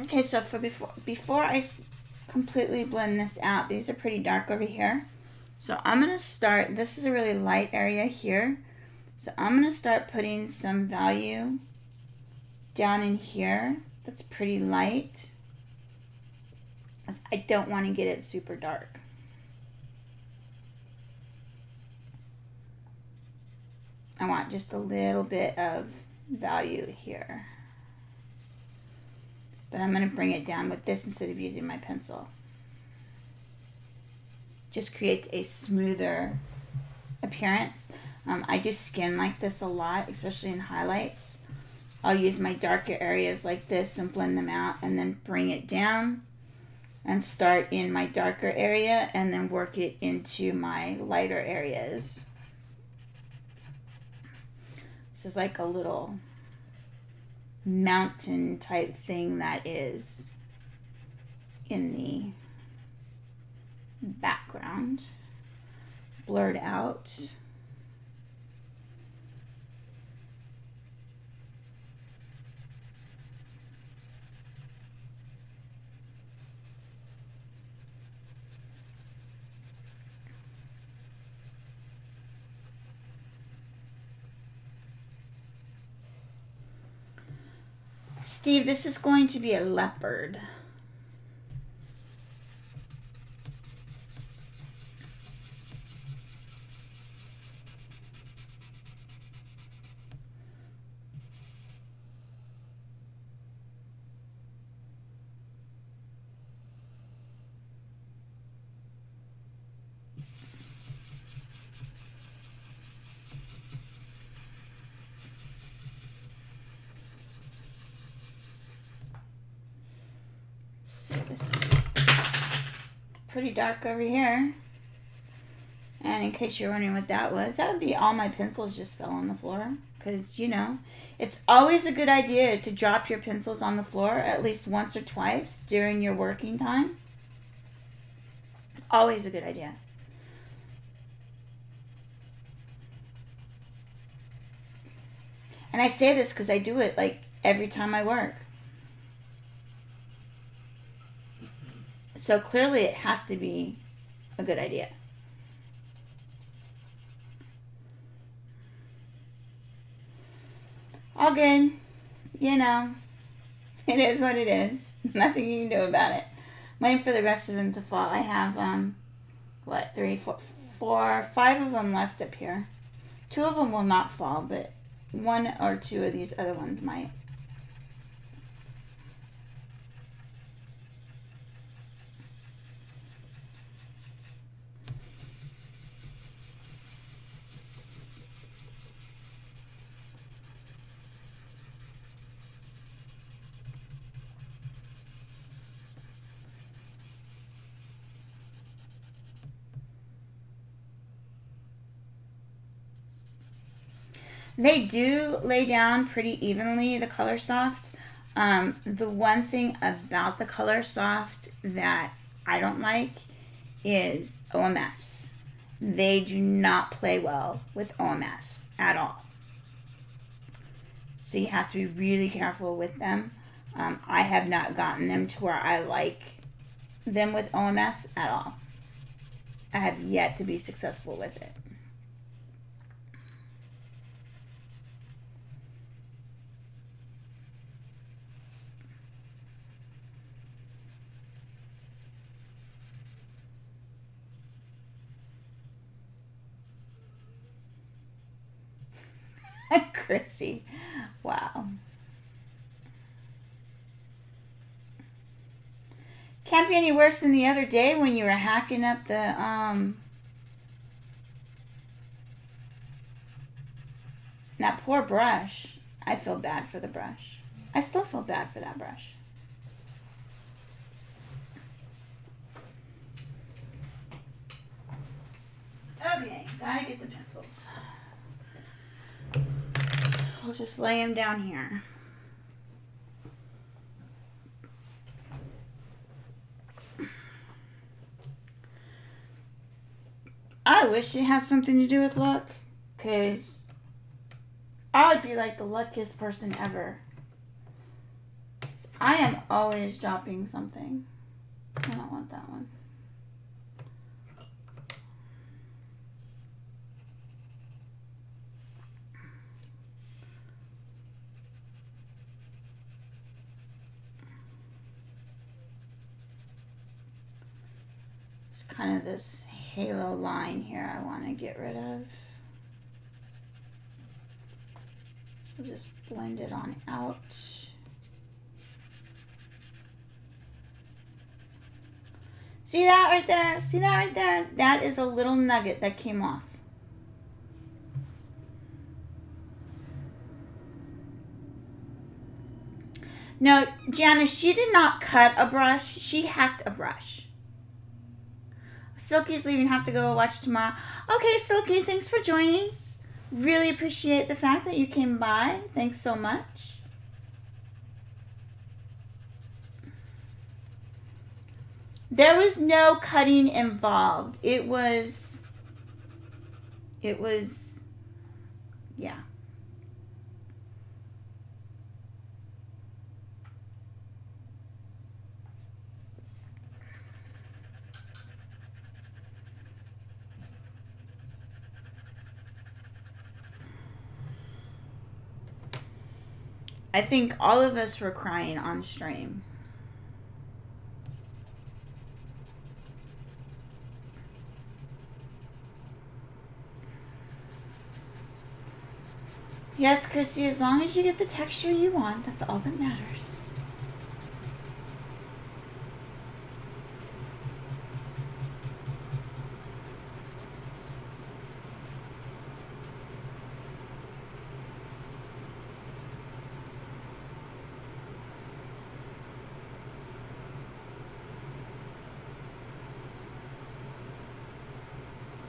Speaker 1: Okay, so for before I completely blend this out, these are pretty dark over here. So I'm going to start, this is a really light area here. So I'm going to start putting some value down in here. That's pretty light. I don't want to get it super dark. I want just a little bit of value here. But I'm going to bring it down with this instead of using my pencil. Just creates a smoother appearance. I do skin like this a lot, especially in highlights. I'll use my darker areas like this and blend them out and then bring it down and start in my darker area and then work it into my lighter areas. This is like a little mountain type thing that is in background blurred out. Steve, this is going to be a leopard. Pretty dark over here. And in case you're wondering what that was, that would be all my pencils just fell on the floor. Because, you know, it's always a good idea to drop your pencils on the floor at least once or twice during your working time. Always a good idea. And I say this because I do it like every time I work. So clearly it has to be a good idea. All good. You know, it is what it is. Nothing you can do about it. Waiting for the rest of them to fall. I have, what, 3, 4, 5 of them left up here. 2 of them will not fall, but 1 or 2 of these other ones might. They do lay down pretty evenly, the Color Soft. The one thing about the Color Soft that I don't like is OMS. They do not play well with OMS at all. So you have to be really careful with them. I have not gotten them to where I like them with OMS at all. I have yet to be successful with it. Chrissy. Wow. Can't be any worse than the other day when you were hacking up the, that poor brush. I feel bad for the brush. I still feel bad for that brush. Okay, gotta get the pencils. I'll just lay them down here. I wish it has something to do with luck, because I would be like the luckiest person ever. I am always dropping something. I don't want that one. Kind of this halo line here I want to get rid of. So just blend it on out. See that right there? See that right there? That is a little nugget that came off. No, Janice, she did not cut a brush. She hacked a brush. Silky's leaving, have to go watch tomorrow. Okay, Silky, thanks for joining. Really appreciate the fact that you came by. Thanks so much. There was no cutting involved. It was, yeah. I think all of us were crying on stream. Yes, Chrissy, as long as you get the texture you want, that's all that matters.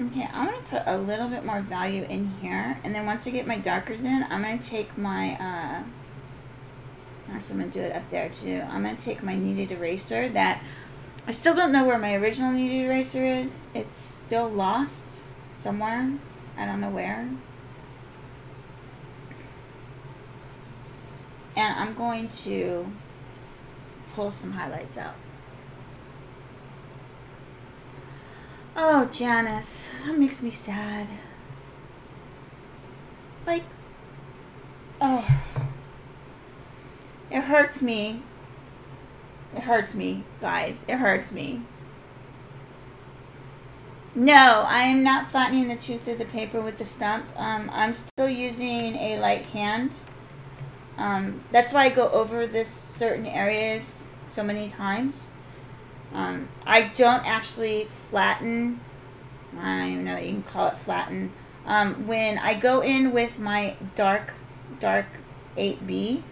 Speaker 1: Okay, I'm going to put a little bit more value in here. And then once I get my darkers in, I'm going to take my, actually I'm going to do it up there too. I'm going to take my kneaded eraser that, I still don't know where my original kneaded eraser is. It's still lost somewhere. I don't know where. And I'm going to pull some highlights out. Oh, Janice, that makes me sad. Like, oh, it hurts me. It hurts me, guys. It hurts me. No, I am not flattening the tooth of the paper with the stump. I'm still using a light hand. That's why I go over this certain areas so many times. I don't actually flatten. I don't even know that you can call it flatten. When I go in with my dark 8B,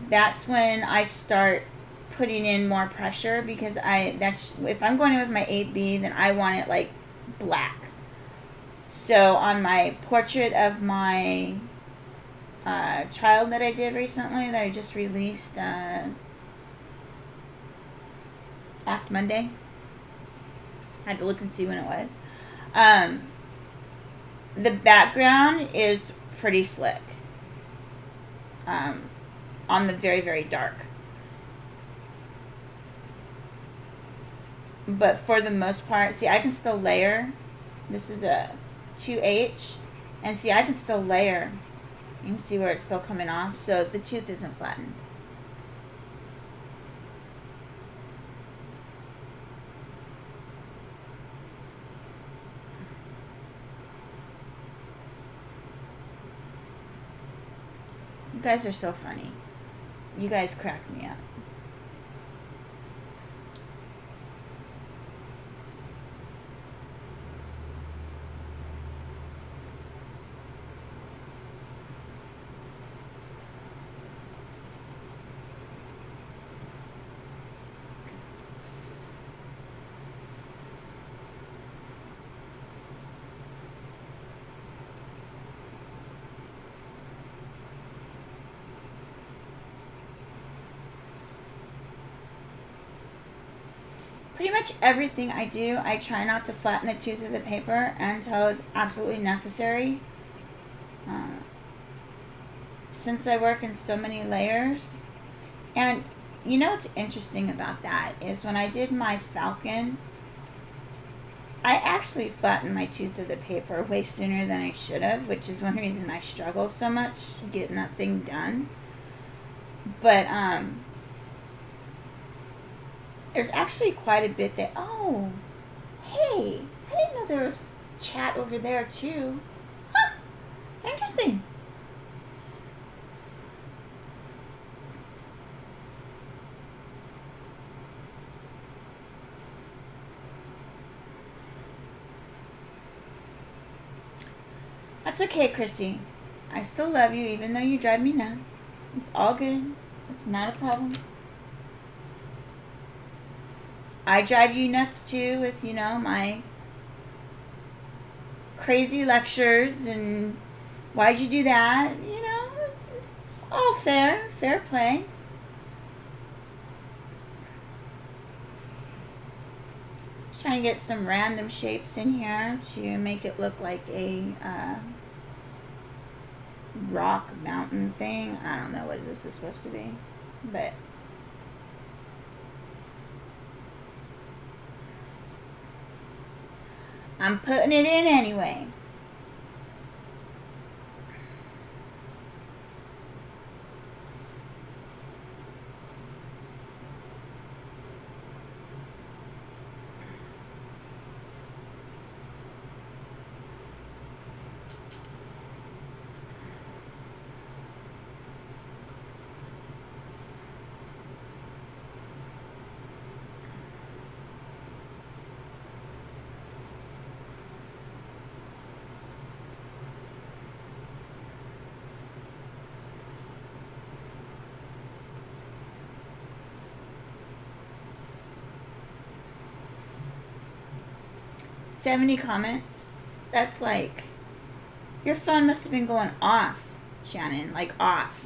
Speaker 1: that's when I start putting in more pressure, because if I'm going in with my 8B, then I want it like black. So on my portrait of my child that I did recently, that I just released last Monday. I had to look and see when it was. The background is pretty slick. On the very, very dark. But for the most part, see, I can still layer. This is a 2H. And see, I can still layer. You can see where it's still coming off. So the tooth isn't flattened. You guys are so funny. You guys crack me up. Pretty much everything I do, I try not to flatten the tooth of the paper until it's absolutely necessary. Since I work in so many layers. And you know what's interesting about that is when I did my falcon, I actually flattened my tooth of the paper way sooner than I should have, which is one reason I struggle so much getting that thing done. But, there's actually quite a bit that, oh, hey, I didn't know there was chat over there too. Huh, interesting. That's okay, Chrissy. I still love you even though you drive me nuts. It's all good. It's not a problem. I drive you nuts too with, you know, my crazy lectures and why'd you do that? You know, it's all fair play. trying to get some random shapes in here to make it look like a rock mountain thing. I don't know what this is supposed to be, but I'm putting it in anyway. "70 comments? That's like, your phone must have been going off, Shannon, like off."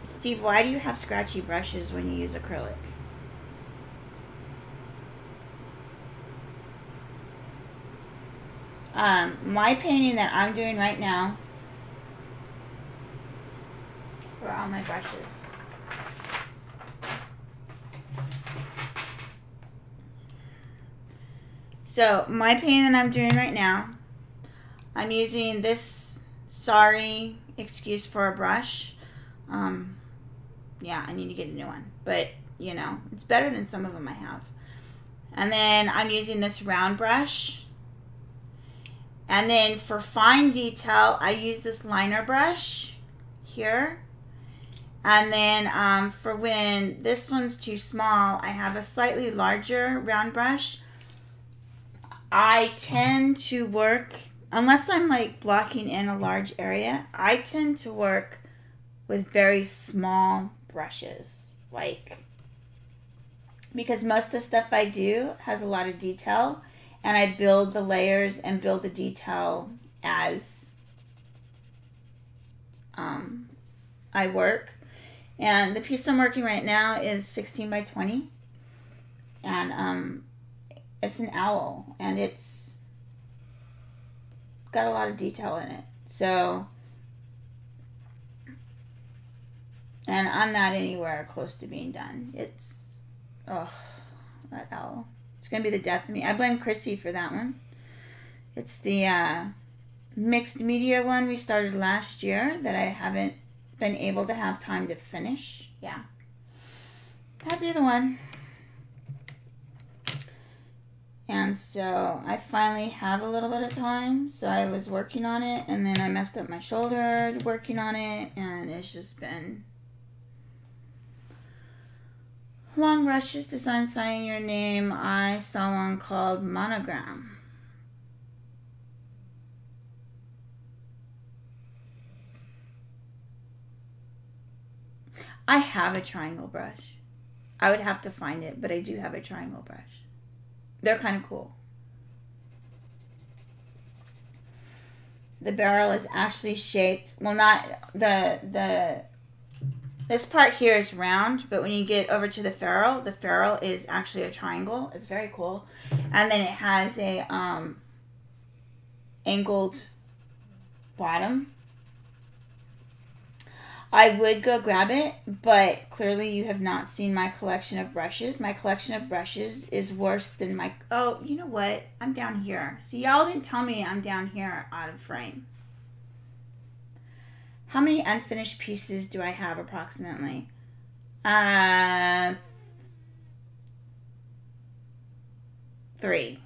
Speaker 1: Steve, why do you have scratchy brushes when you use acrylic? My painting that I'm doing right now, where are all my brushes? So my painting that I'm doing right now, I'm using this sorry excuse for a brush. Yeah, I need to get a new one, but you know, it's better than some of them I have. And then I'm using this round brush. And then for fine detail, I use this liner brush here. And then for when this one's too small, I have a slightly larger round brush. I tend to work, unless I'm like blocking in a large area, I tend to work with very small brushes. Like, because most of the stuff I do has a lot of detail, and I build the layers and build the detail as I work. And the piece I'm working right now is 16 by 20. And it's an owl, and it's got a lot of detail in it. So, and I'm not anywhere close to being done. It's, oh, that owl. It's going to be the death of me. I blame Chrissy for that one. It's the mixed media one we started last year that I haven't been able to have time to finish. Yeah. That'd be the one. And so I finally have a little bit of time. So I was working on it, and then I messed up my shoulder working on it, and it's just been long brushes to signing your name. I saw one called Monogram. I have a triangle brush. I would have to find it, but I do have a triangle brush. They're kind of cool. The barrel is actually shaped, well, not this part here is round, but when you get over to the ferrule is actually a triangle. It's very cool. And then it has a angled bottom. I would go grab it, but clearly you have not seen my collection of brushes. My collection of brushes is worse than my... Oh, you know what? I'm down here. See, y'all didn't tell me I'm down here out of frame. How many unfinished pieces do I have approximately? 3.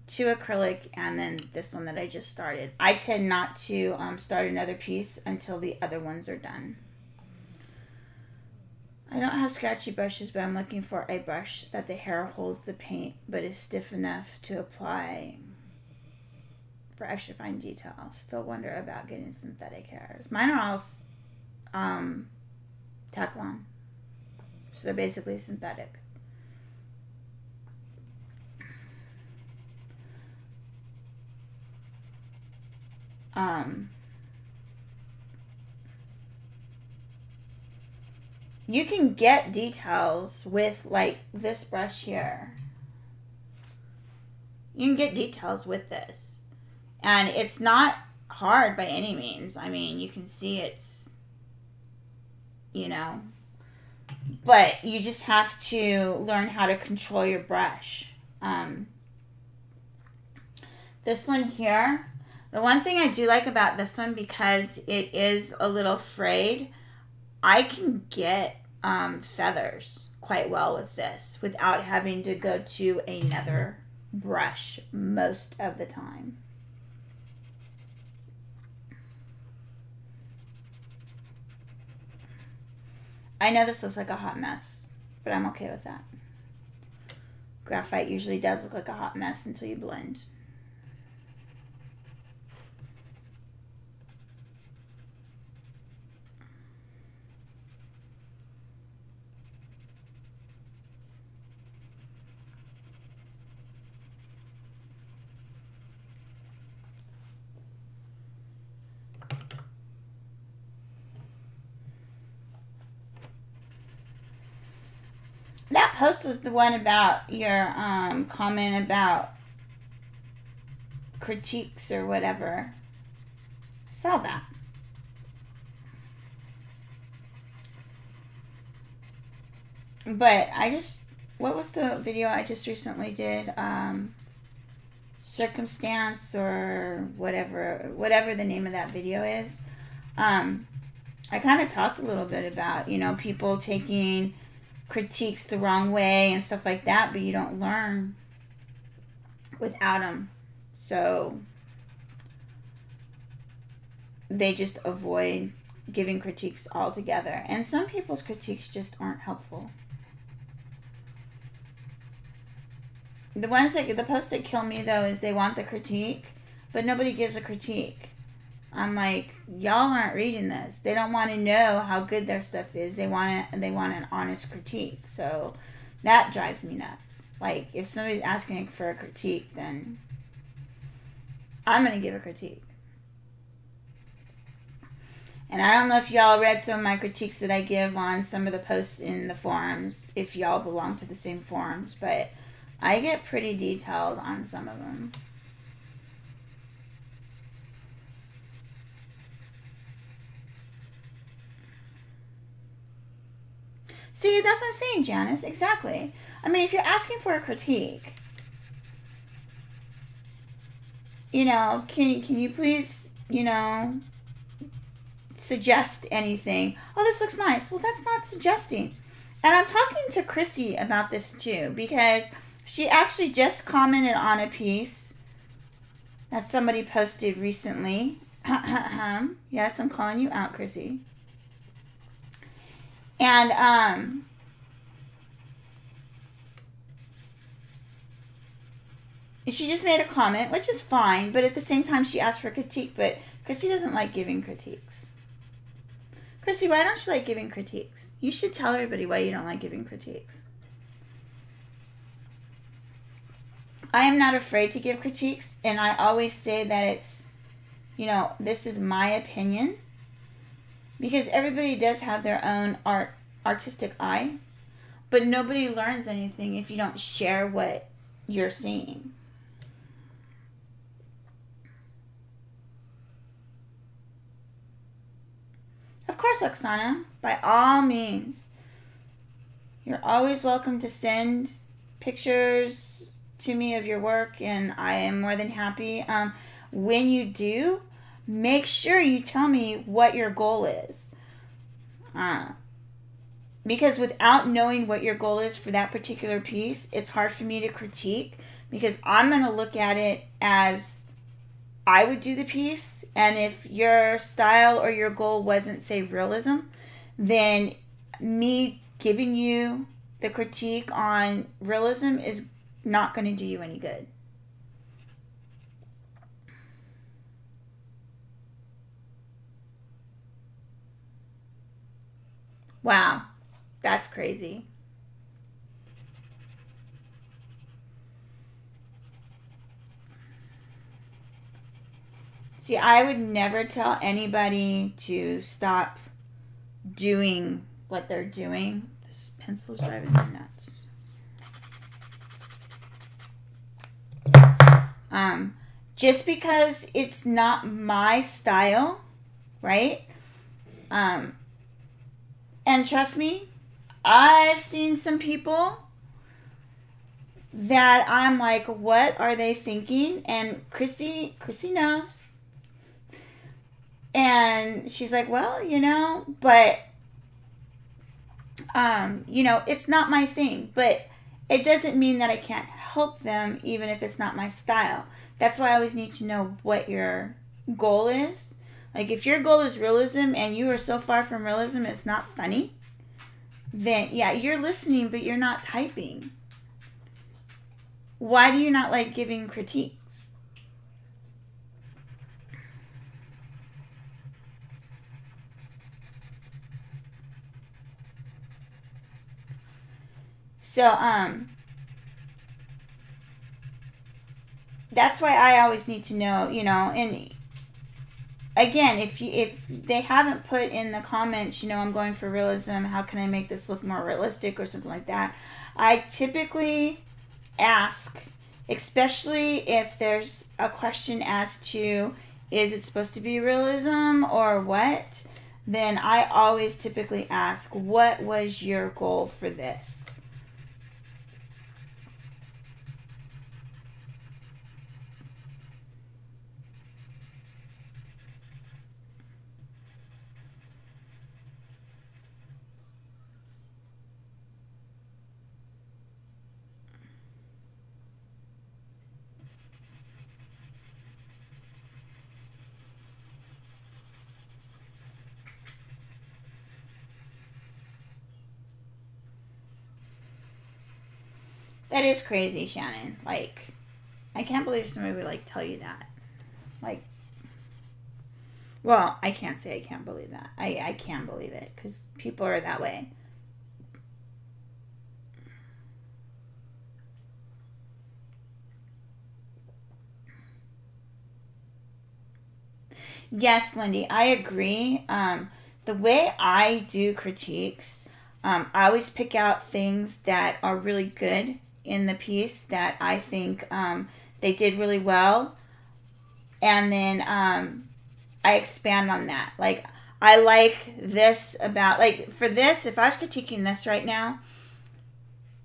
Speaker 1: 2 acrylic, and then this one that I just started. I tend not to start another piece until the other ones are done. I don't have scratchy brushes, but I'm looking for a brush that the hair holds the paint but is stiff enough to apply for extra fine detail. Still wonder about getting synthetic hairs. Mine are all Taklon, so they're basically synthetic. you can get details with like this brush here. You can get details with this. And it's not hard by any means. I mean, you can see it's, you know, but you just have to learn how to control your brush. This one here, the one thing I do like about this one, because it is a little frayed, I can get feathers quite well with this without having to go to another brush most of the time. I know this looks like a hot mess, but I'm okay with that. Graphite usually does look like a hot mess until you blend. That post was the one about your comment about critiques or whatever. I saw that. But I just, what was the video I just recently did? Circumstance or whatever the name of that video is. I kind of talked a little bit about, you know, people taking critiques the wrong way and stuff like that, but you don't learn without them. So they just avoid giving critiques altogether. And some people's critiques just aren't helpful. The ones that, the posts that kill me though is they want the critique, but nobody gives a critique. I'm like, y'all aren't reading this. They don't want to know how good their stuff is. They want an honest critique. So that drives me nuts. Like, if somebody's asking for a critique, then I'm going to give a critique. And I don't know if y'all read some of my critiques that I give on some of the posts in the forums, if y'all belong to the same forums, but I get pretty detailed on some of them. See, that's what I'm saying, Janice. Exactly. I mean, if you're asking for a critique, you know, can you please, you know, suggest anything? Oh, this looks nice. Well, that's not suggesting. And I'm talking to Chrissy about this too, because she actually just commented on a piece that somebody posted recently. Yes, I'm calling you out, Chrissy. And she just made a comment, which is fine, but at the same time she asked for a critique, but Chrissy doesn't like giving critiques. Chrissy, why don't you like giving critiques? You should tell everybody why you don't like giving critiques. I am not afraid to give critiques, and I always say that it's, you know, this is my opinion. Because everybody does have their own artistic eye, but nobody learns anything if you don't share what you're seeing. Of course, Oksana, by all means. You're always welcome to send pictures to me of your work, and I am more than happy. When you do, make sure you tell me what your goal is. Because without knowing what your goal is for that particular piece, it's hard for me to critique, because I'm going to look at it as I would do the piece. And if your style or your goal wasn't, say, realism, then me giving you the critique on realism is not going to do you any good. Wow, that's crazy. See, I would never tell anybody to stop doing what they're doing. This pencil's driving me nuts. Just because it's not my style, right? And trust me, I've seen some people that I'm like, what are they thinking? And Chrissy knows. And she's like, well, you know, but, you know, it's not my thing. But it doesn't mean that I can't help them, even if it's not my style. That's why I always need to know what your goal is. Like, if your goal is realism and you are so far from realism it's not funny, then, yeah, you're listening, but you're not typing. Why do you not like giving critiques? So, that's why I always need to know, you know, and again, if they haven't put in the comments, you know, I'm going for realism, how can I make this look more realistic or something like that, I typically ask, especially if there's a question as to, is it supposed to be realism or what, then I always typically ask, what was your goal for this? That is crazy, Shannon. Like, I can't believe somebody would, like, tell you that. Like, well, I can't say I can't believe that. I can believe it, because people are that way. Yes, Lindy, I agree. The way I do critiques, I always pick out things that are really good in the piece that I think they did really well, and then I expand on that. Like, I like this about, like, for this, if I was critiquing this right now,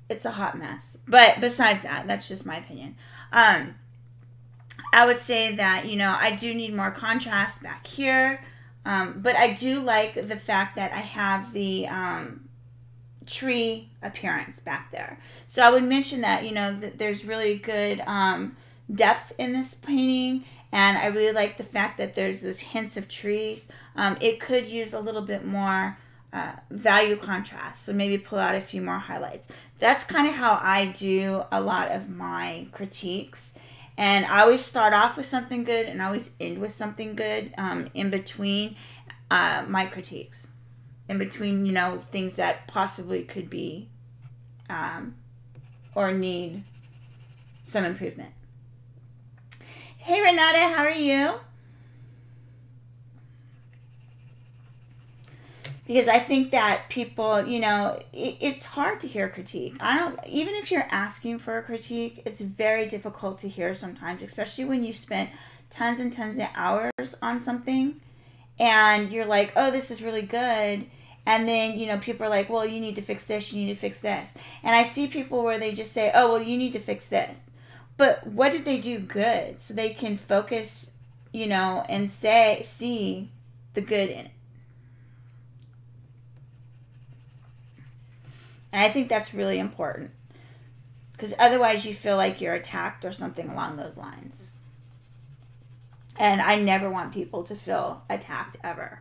Speaker 1: it's a hot mess. But besides that, that's just my opinion. I would say that, you know, I do need more contrast back here, but I do like the fact that I have the tree appearance back there. So I would mention that, you know, that there's really good depth in this painting, and I really like the fact that there's those hints of trees. It could use a little bit more value contrast, so maybe pull out a few more highlights. That's kind of how I do a lot of my critiques, and I always start off with something good and I always end with something good in between my critiques. In between, you know, things that possibly could be or need some improvement. Hey, Renata, how are you? Because I think that people, you know, it's hard to hear critique. Even if you're asking for a critique, it's very difficult to hear sometimes, especially when you spent tons and tons of hours on something and you're like, oh, this is really good. And then, you know, people are like, well, you need to fix this, you need to fix this. And I see people where they just say, oh, well, you need to fix this. But what did they do good? So they can focus, you know, and see the good in it. And I think that's really important. Because otherwise you feel like you're attacked or something along those lines. And I never want people to feel attacked ever.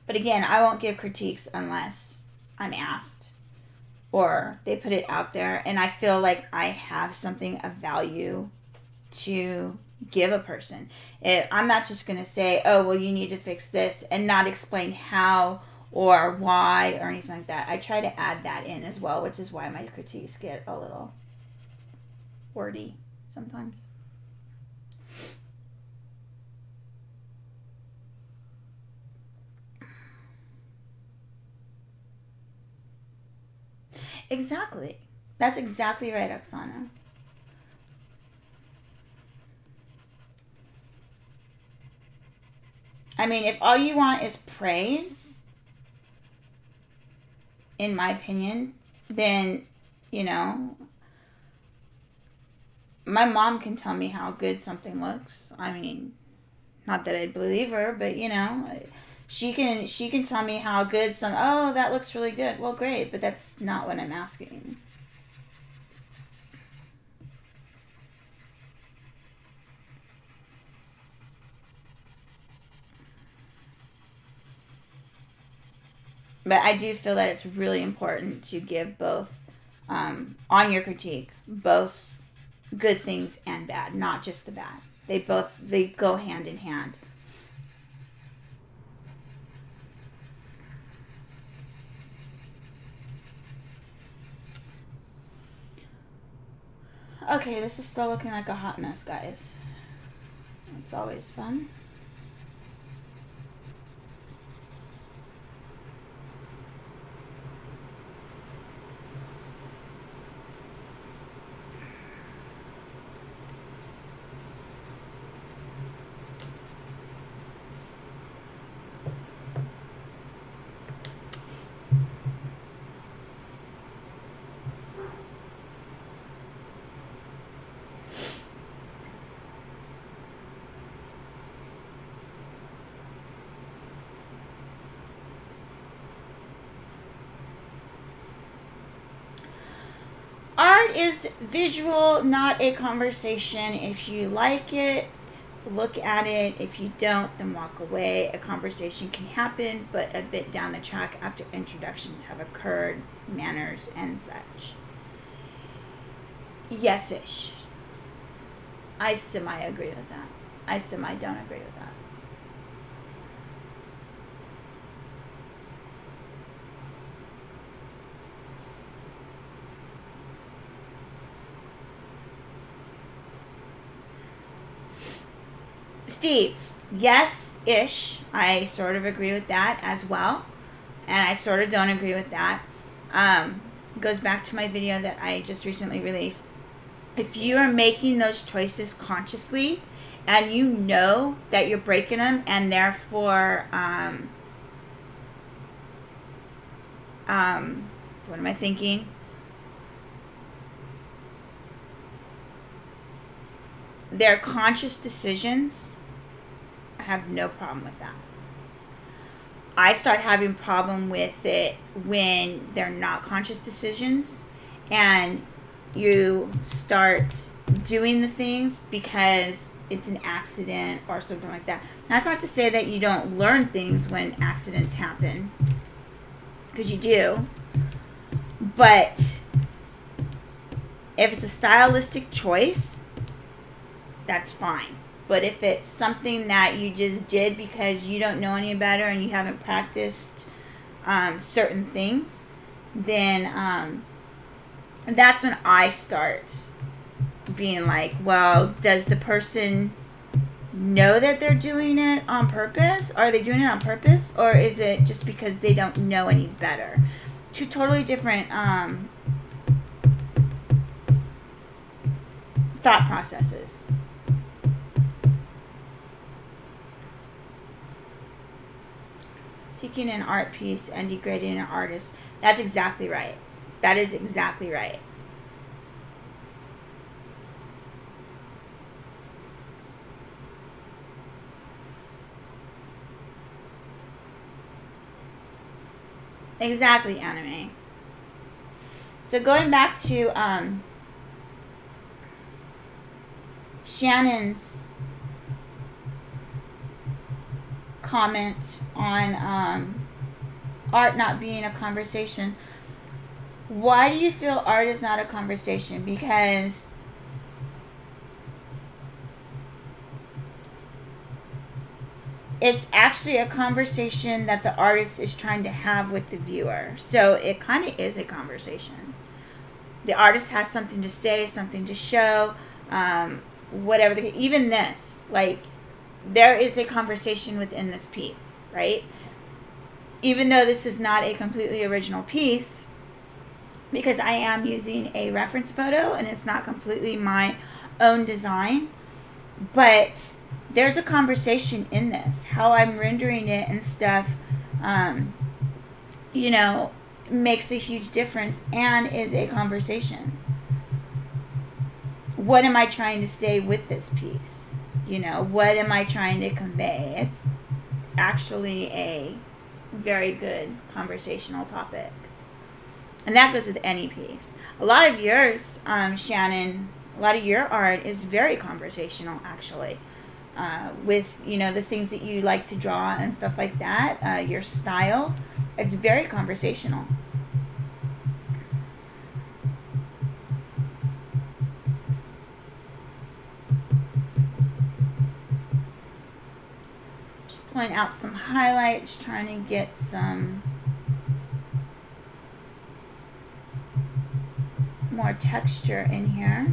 Speaker 1: But again, I won't give critiques unless I'm asked or they put it out there and I feel like I have something of value to give a person. I'm not just going to say, oh, well, you need to fix this, and not explain how or why or anything like that. I try to add that in as well, which is why my critiques get a little wordy sometimes. Exactly. That's exactly right, Oksana. I mean, if all you want is praise, in my opinion, then, you know, my mom can tell me how good something looks. I mean, not that I believe her, but, you know, she can tell me how good oh, that looks really good. Well, great, but that's not what I'm asking. But I do feel that it's really important to give both, on your critique, both good things and bad, not just the bad. They go hand in hand. Okay, this is still looking like a hot mess, guys. It's always fun. Art is visual, not a conversation. If you like it, look at it. If you don't, then walk away. A conversation can happen, but a bit down the track after introductions have occurred, manners and such. Yes-ish. I semi-agree with that. I semi-don't agree with that. Steve, yes-ish. I sort of agree with that as well. And I sort of don't agree with that. Goes back to my video that I just recently released. If you are making those choices consciously and you know that you're breaking them and therefore, what am I thinking? They're conscious decisions. I have no problem with that. I start having problem with it when they're not conscious decisions and you start doing the things because it's an accident or something like that. That's not to say that you don't learn things when accidents happen, because you do. But if it's a stylistic choice, that's fine. But if it's something that you just did because you don't know any better and you haven't practiced certain things, then that's when I start being like, well, does the person know that they're doing it on purpose? Are they doing it on purpose? Or is it just because they don't know any better? Two totally different thought processes. Taking an art piece and degrading an artist. That's exactly right. That is exactly right. Exactly, Anime. So going back to Shannon's comment on art not being a conversation. Why do you feel art is not a conversation? Because it's actually a conversation that the artist is trying to have with the viewer. So it kind of is a conversation. The artist has something to say, something to show, whatever. Even this, like, there is a conversation within this piece, right? Even though this is not a completely original piece, because I am using a reference photo and it's not completely my own design, but there's a conversation in this. How I'm rendering it and stuff, you know, makes a huge difference and is a conversation. What am I trying to say with this piece? You know, what am I trying to convey? It's actually a very good conversational topic. And that goes with any piece. A lot of yours, Shannon, a lot of your art is very conversational, actually. With, you know, the things that you like to draw and stuff like that. Your style, it's very conversational. Just pulling out some highlights, trying to get some more texture in here.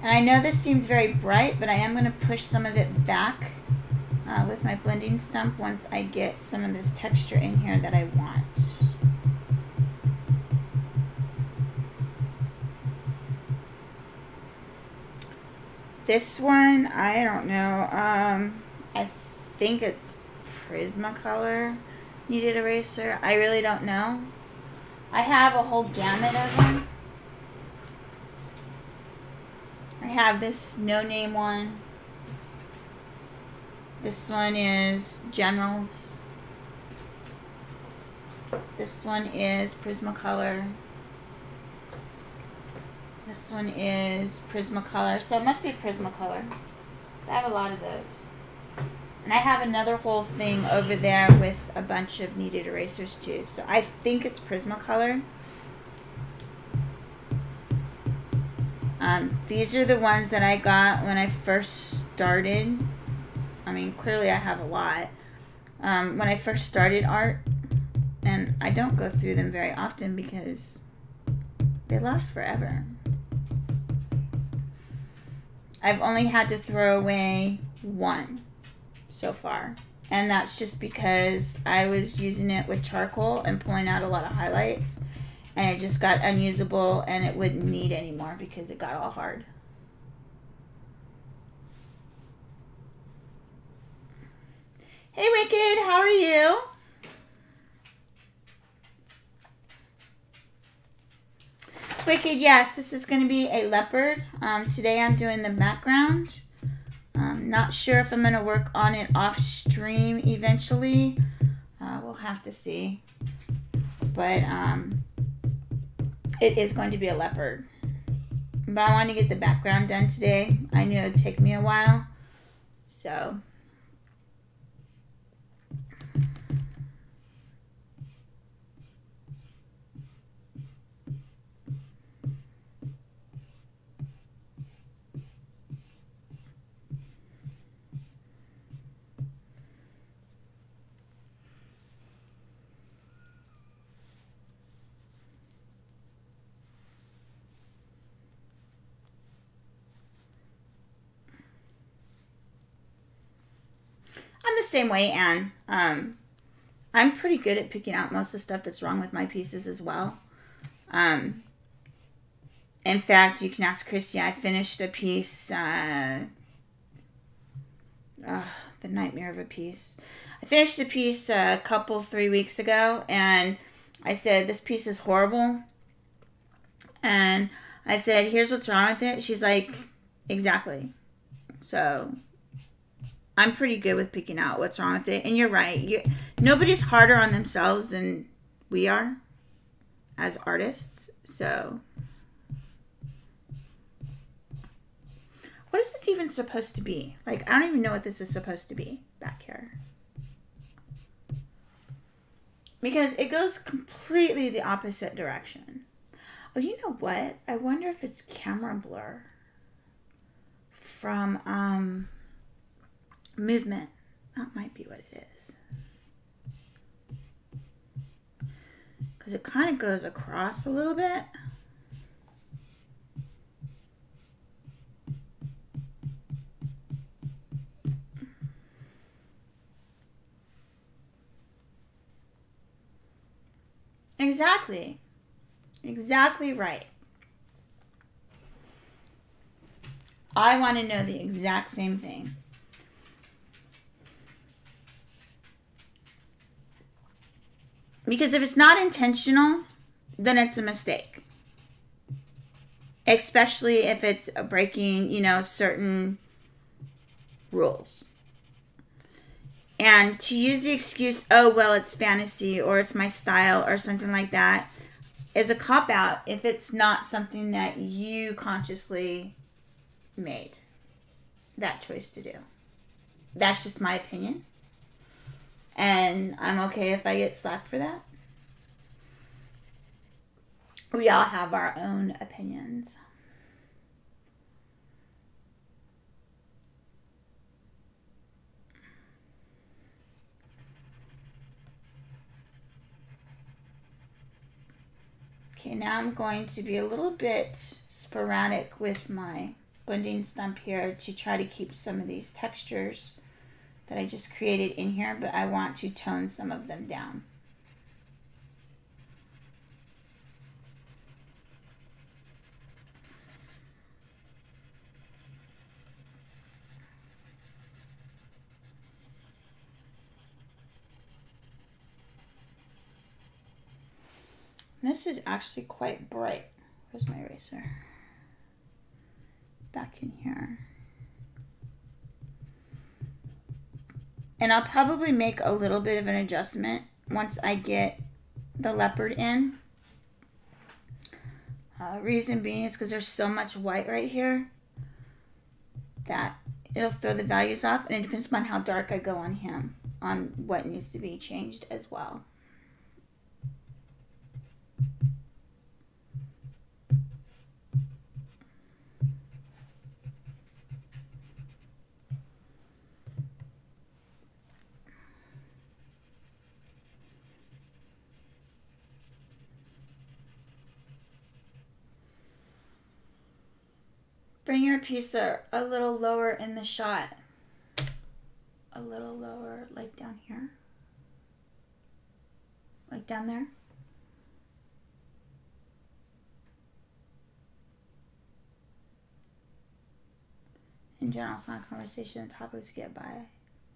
Speaker 1: And I know this seems very bright, but I am going to push some of it back with my blending stump once I get some of this texture in here that I want. This one, I don't know. I think it's Prismacolor kneaded eraser. I really don't know. I have a whole gamut of them. I have this no-name one. This one is Generals. This one is Prismacolor. This one is Prismacolor. So it must be Prismacolor. So I have a lot of those. And I have another whole thing over there with a bunch of kneaded erasers too. So I think it's Prismacolor. These are the ones that I got when I first started. I mean, clearly I have a lot. When I first started art, and I don't go through them very often because they last forever. I've only had to throw away one so far. And that's just because I was using it with charcoal and pulling out a lot of highlights. And it just got unusable and it wouldn't knead anymore because it got all hard. Hey Wicked, how are you? Wicked, yes, this is going to be a leopard. Today I'm doing the background. Not sure if I'm going to work on it off stream eventually. We'll have to see. But it is going to be a leopard. But I want to get the background done today. I knew it would take me a while. So I'm the same way, Anne. I'm pretty good at picking out most of the stuff that's wrong with my pieces as well. In fact, you can ask Christy. I finished a piece, the nightmare of a piece. I finished a piece a couple, 3 weeks ago, and I said, this piece is horrible. And I said, here's what's wrong with it. She's like, exactly. So I'm pretty good with picking out what's wrong with it. And you're right. Nobody's harder on themselves than we are as artists. So what is this even supposed to be? Like, I don't even know what this is supposed to be back here. because it goes completely the opposite direction. Oh, you know what? I wonder if it's camera blur from movement. That might be what it is. Because it kind of goes across a little bit. Exactly. Exactly right. I want to know the exact same thing. Because if it's not intentional, then it's a mistake. Especially if it's breaking, you know, certain rules. And to use the excuse, oh, well, it's fantasy or it's my style or something like that, is a cop-out if it's not something that you consciously made that choice to do. That's just my opinion. And I'm okay if I get slapped for that. We all have our own opinions. Okay, now I'm going to be a little bit sporadic with my blending stump here to try to keep some of these textures that I just created in here, but I want to tone some of them down. This is actually quite bright. Where's my eraser? Back in here. And I'll probably make a little bit of an adjustment once I get the leopard in. Reason being is because there's so much white right here that it'll throw the values off, and it depends upon how dark I go on him, on what needs to be changed as well. Bring your piece a little lower in the shot. A little lower, like down here. Like down there. In general, it's not conversation. The topics get by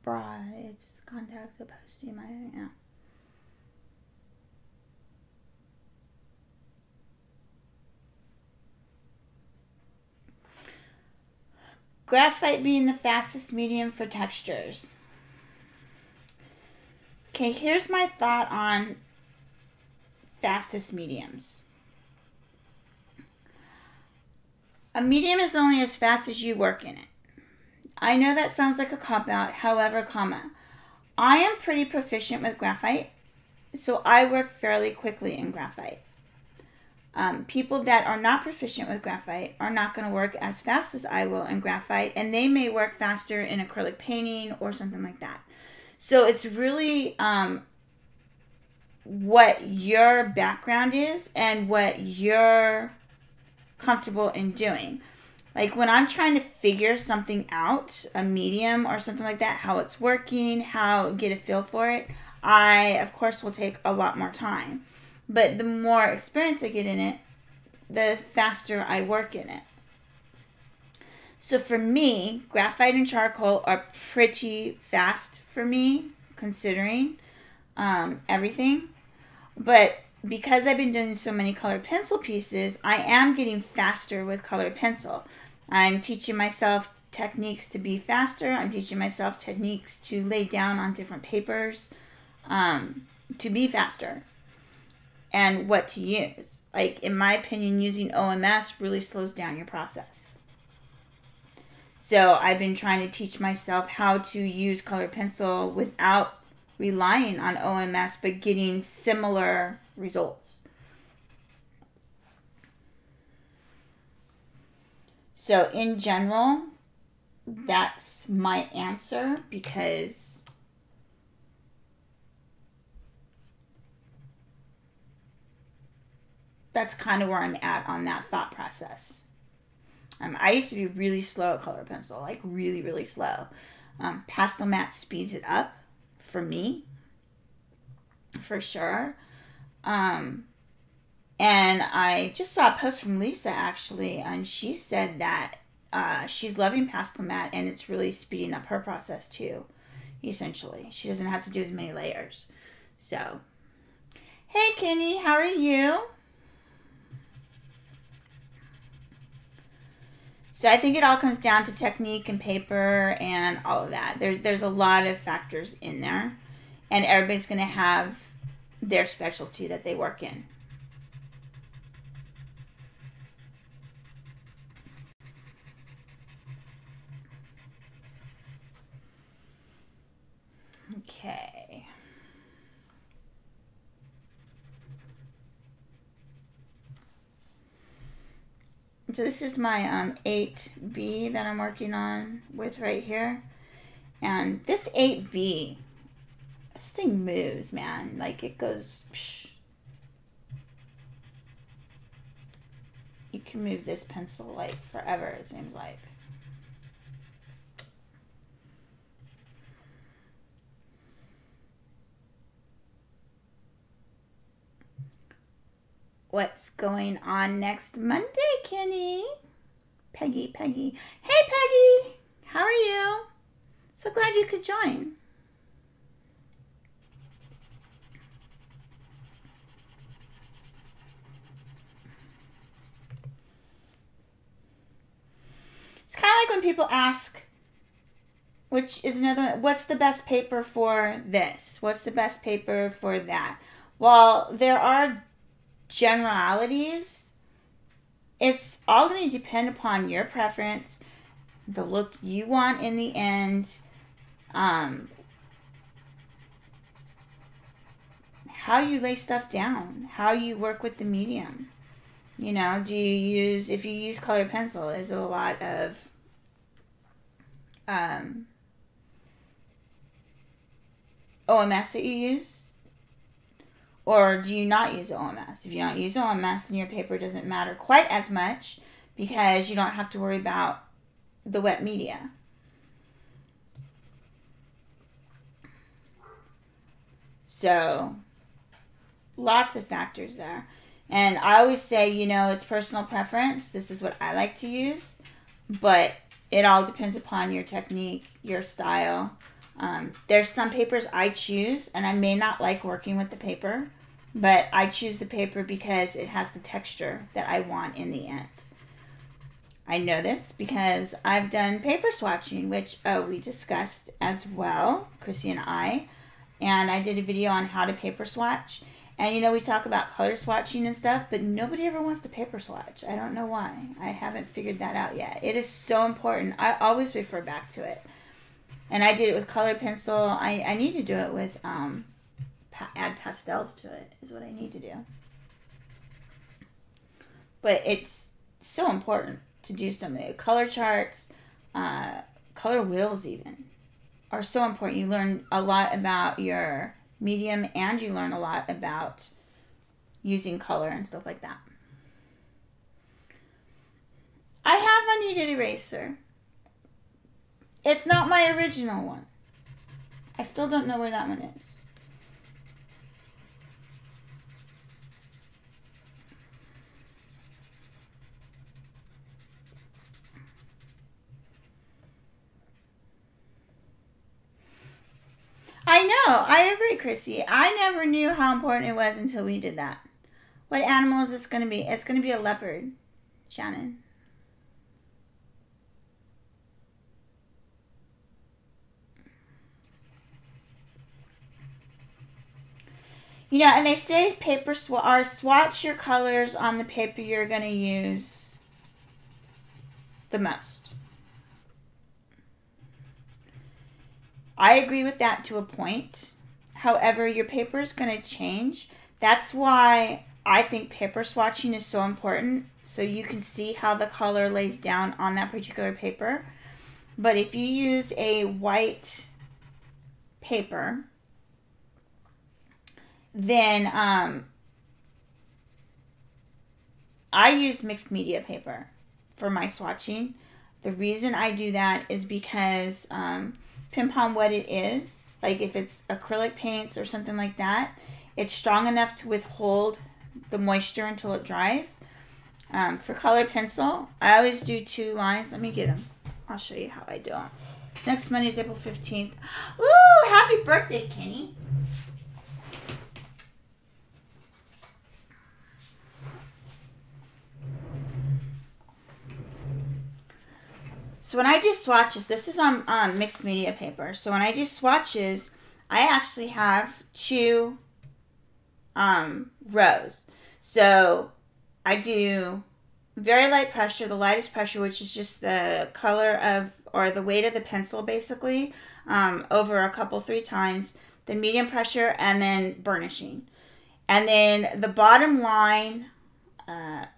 Speaker 1: broad. It's context opposed to my, yeah. Graphite being the fastest medium for textures. Okay, here's my thought on fastest mediums. A medium is only as fast as you work in it. I know that sounds like a cop-out, however, I am pretty proficient with graphite, so I work fairly quickly in graphite. People that are not proficient with graphite are not going to work as fast as I will in graphite, and they may work faster in acrylic painting or something like that. So it's really what your background is and what you're comfortable in doing. Like when I'm trying to figure something out, a medium or something like that, how it's working, get a feel for it, I, of course, will take a lot more time. But the more experience I get in it, the faster I work in it. So for me, graphite and charcoal are pretty fast for me, considering everything. But because I've been doing so many colored pencil pieces, I am getting faster with colored pencil. I'm teaching myself techniques to be faster. I'm teaching myself techniques to lay down on different papers to be faster. And what to use. Like, in my opinion, using OMS really slows down your process. So I've been trying to teach myself how to use colored pencil without relying on OMS but getting similar results. So in general, that's my answer, because that's kind of where I'm at on that thought process. I used to be really slow at color pencil, like really, really slow. Pastel matte speeds it up for me, for sure. And I just saw a post from Lisa, actually, and she said that she's loving pastel matte, and it's really speeding up her process too, essentially. She doesn't have to do as many layers. So, hey Kenny, how are you? So I think it all comes down to technique and paper and all of that. There's a lot of factors in there, and everybody's going to have their specialty that they work in. Okay. So this is my 8B that I'm working on with right here. And this 8B, this thing moves, man. Like, it goes... Psh. You can move this pencil, like, forever, it seems like. What's going on next Monday, Kenny? Peggy. Hey, Peggy. How are you? So glad you could join. It's kind of like when people ask, which is another one, what's the best paper for this? What's the best paper for that? Well, there are generalities. It's all going to depend upon your preference, the look you want in the end, how you lay stuff down, how you work with the medium. You know, do you use, if you use colored pencil, is it a lot of OMS that you use? Or do you not use OMS? If you don't use OMS, then your paper doesn't matter quite as much, because you don't have to worry about the wet media. So, lots of factors there. And I always say, you know, it's personal preference. This is what I like to use. But it all depends upon your technique, your style. There's some papers I choose, and I may not like working with the paper, but I choose the paper because it has the texture that I want in the end. I know this because I've done paper swatching, which we discussed as well, Chrissy and I did a video on how to paper swatch. And you know, we talk about color swatching and stuff, but nobody ever wants to paper swatch. I don't know why. I haven't figured that out yet. It is so important. I always refer back to it. And I did it with colored pencil. I need to do it with, add pastels to it is what I need to do. But it's so important to do something. Color charts, color wheels even, are so important. You learn a lot about your medium, and you learn a lot about using color and stuff like that. I have a kneaded eraser. It's not my original one. I still don't know where that one is. I know. I agree, Chrissy. I never knew how important it was until we did that. What animal is this going to be? It's going to be a leopard, Shannon. You know, and they say paper swatch your colors on the paper you're going to use the most. I agree with that to a point. However, your paper is going to change. That's why I think paper swatching is so important, so you can see how the color lays down on that particular paper. But if you use a white paper, then I use mixed media paper for my swatching. The reason I do that is because depending upon what it is, like if it's acrylic paints or something like that, it's strong enough to withhold the moisture until it dries. For colored pencil, I always do 2 lines. Let me get them. I'll show you how I do them. Next Monday is April 15th. Ooh, happy birthday, Kenny. So when I do swatches, this is on mixed media paper. So when I do swatches, I actually have 2 rows. So I do very light pressure, the lightest pressure, which is just the color of, or the weight of the pencil basically, over a couple, 3 times. Then medium pressure, and then burnishing. And then the bottom line,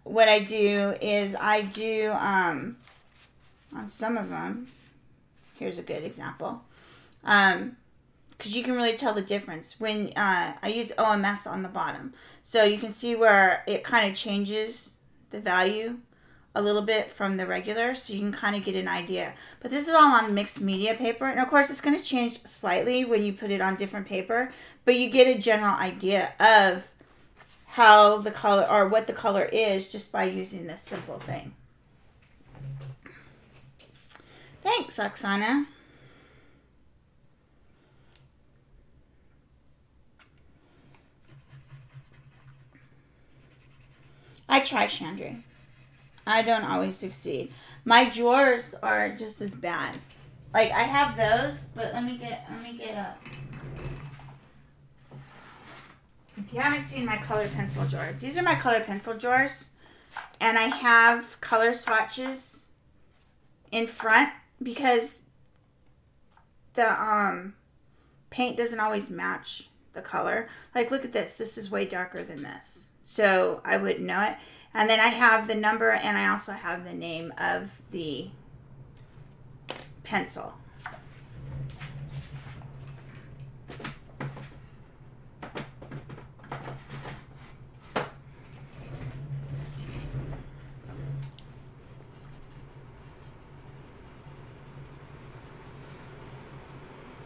Speaker 1: what I do is I do, on some of them, here's a good example, because you can really tell the difference when I use OMS on the bottom. So you can see where it kind of changes the value a little bit from the regular, so you can kind of get an idea. But this is all on mixed media paper, and of course it's going to change slightly when you put it on different paper, but you get a general idea of how the color, or what the color is, just by using this simple thing. Thanks, Oksana. I try, Chandra. I don't always succeed. My drawers are just as bad. Like, I have those, but let me get up. If you haven't seen my colored pencil drawers, these are my colored pencil drawers, and I have color swatches in front because the paint doesn't always match the color. Like, look at this. This is way darker than this, so I wouldn't know it. And then I have the number, and I also have the name of the pencil.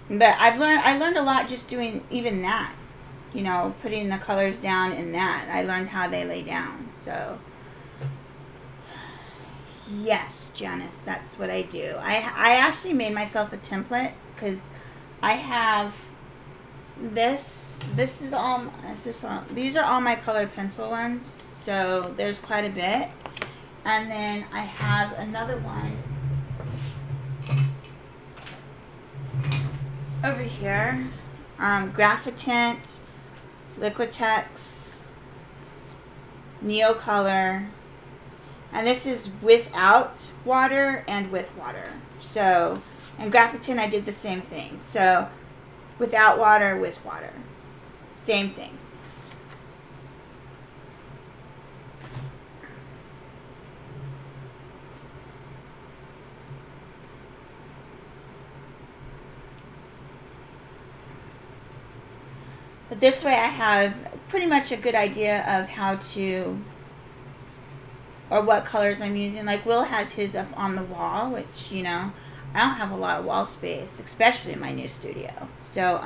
Speaker 1: But I learned a lot just doing even that. You know, putting the colors down in that. I learned how they lay down. So, yes, Janice, that's what I do. I actually made myself a template because I have this. These are all my colored pencil ones. So there's quite a bit. And then I have another one over here. Graphite, Liquitex, Neocolor, and this is without water and with water. So, and Graphite, I did the same thing. So, without water, with water. Same thing. But this way I have pretty much a good idea of how to, or what colors I'm using. Like Will has his up on the wall, which, you know, I don't have a lot of wall space, especially in my new studio. So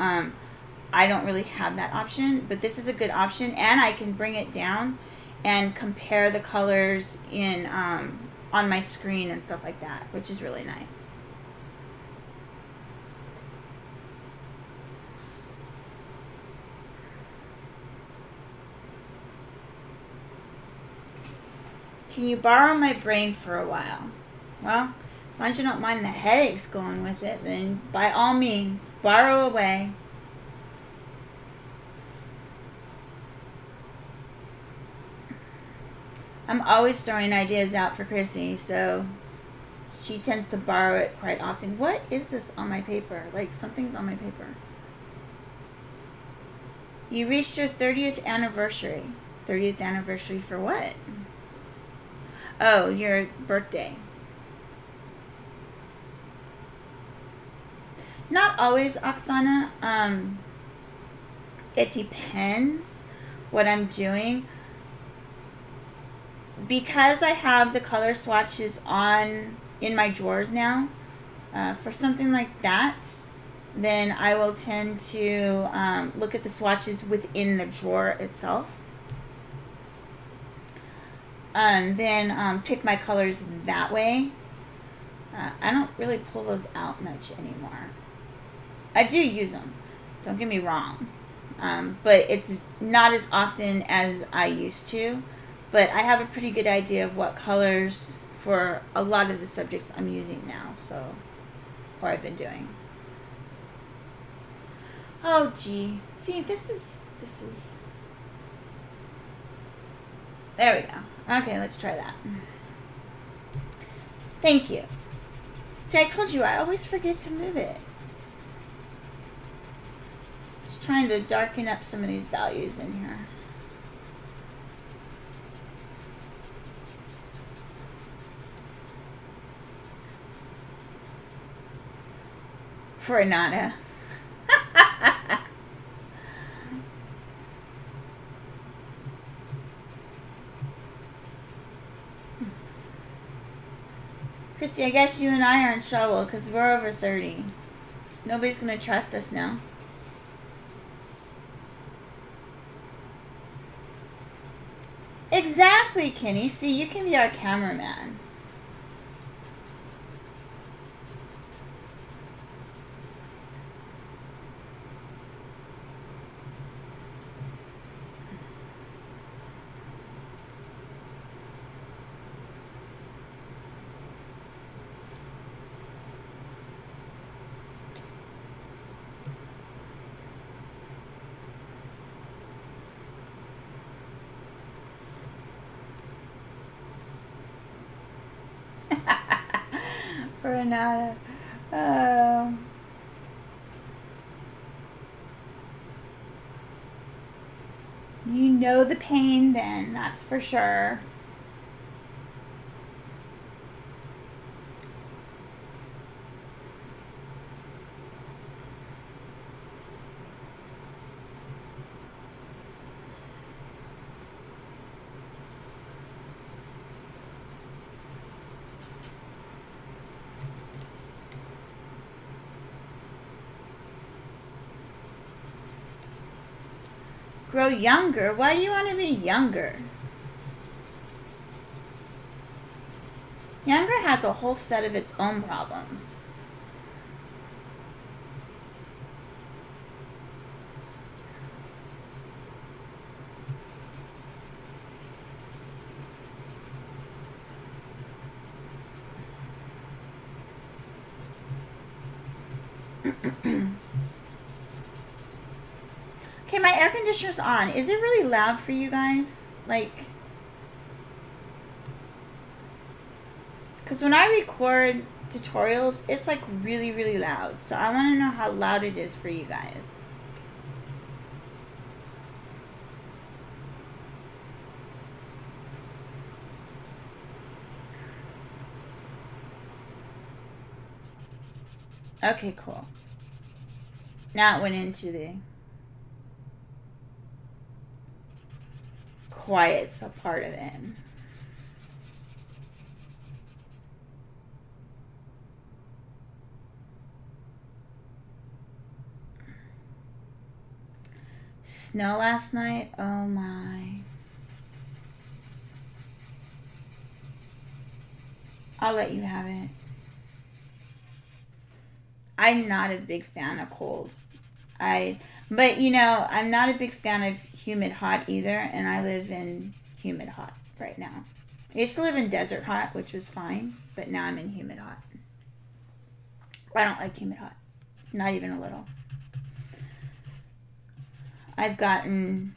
Speaker 1: I don't really have that option, but this is a good option, and I can bring it down and compare the colors in on my screen and stuff like that, which is really nice. Can you borrow my brain for a while? Well, as long as you don't mind the headaches going with it, then by all means, borrow away. I'm always throwing ideas out for Chrissy, so she tends to borrow it quite often. What is this on my paper? Like, something's on my paper. You reached your 30th anniversary. 30th anniversary for what? Oh, your birthday. Not always, Oksana. It depends what I'm doing. Because I have the color swatches on in my drawers now, for something like that, then I will tend to look at the swatches within the drawer itself. And then pick my colors that way. I don't really pull those out much anymore. I do use them, don't get me wrong, but it's not as often as I used to. But I have a pretty good idea of what colors for a lot of the subjects I'm using now, so, or I've been doing. Oh, gee. See, this is, there we go. Okay, let's try that. Thank you. See, I told you, I always forget to move it. Just trying to darken up some of these values in here. For Anana. Chrissy, I guess you and I are in trouble because we're over 30. Nobody's going to trust us now. Exactly, Kenny. See, you can be our cameraman. Renata. You know the pain then, that's for sure. Grow younger? Why do you want to be younger? Younger has a whole set of its own problems. Okay, my air conditioner's on. Is it really loud for you guys? Like, because when I record tutorials, it's like really, really loud. So I want to know how loud it is for you guys. Okay, cool. Now it went into the quiet's a part of it. Snow last night? Oh my. I'll let you have it. I'm not a big fan of cold. But you know, I'm not a big fan of humid hot either, and I live in humid hot right now. I used to live in desert hot, which was fine, but now I'm in humid hot. I don't like humid hot. Not even a little. I've gotten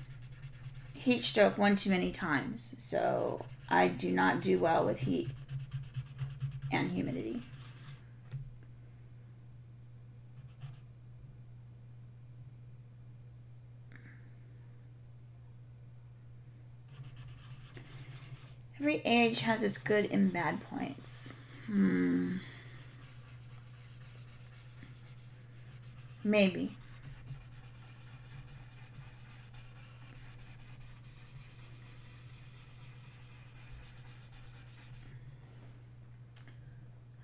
Speaker 1: heat stroke one too many times, so I do not do well with heat and humidity. Every age has its good and bad points. Maybe.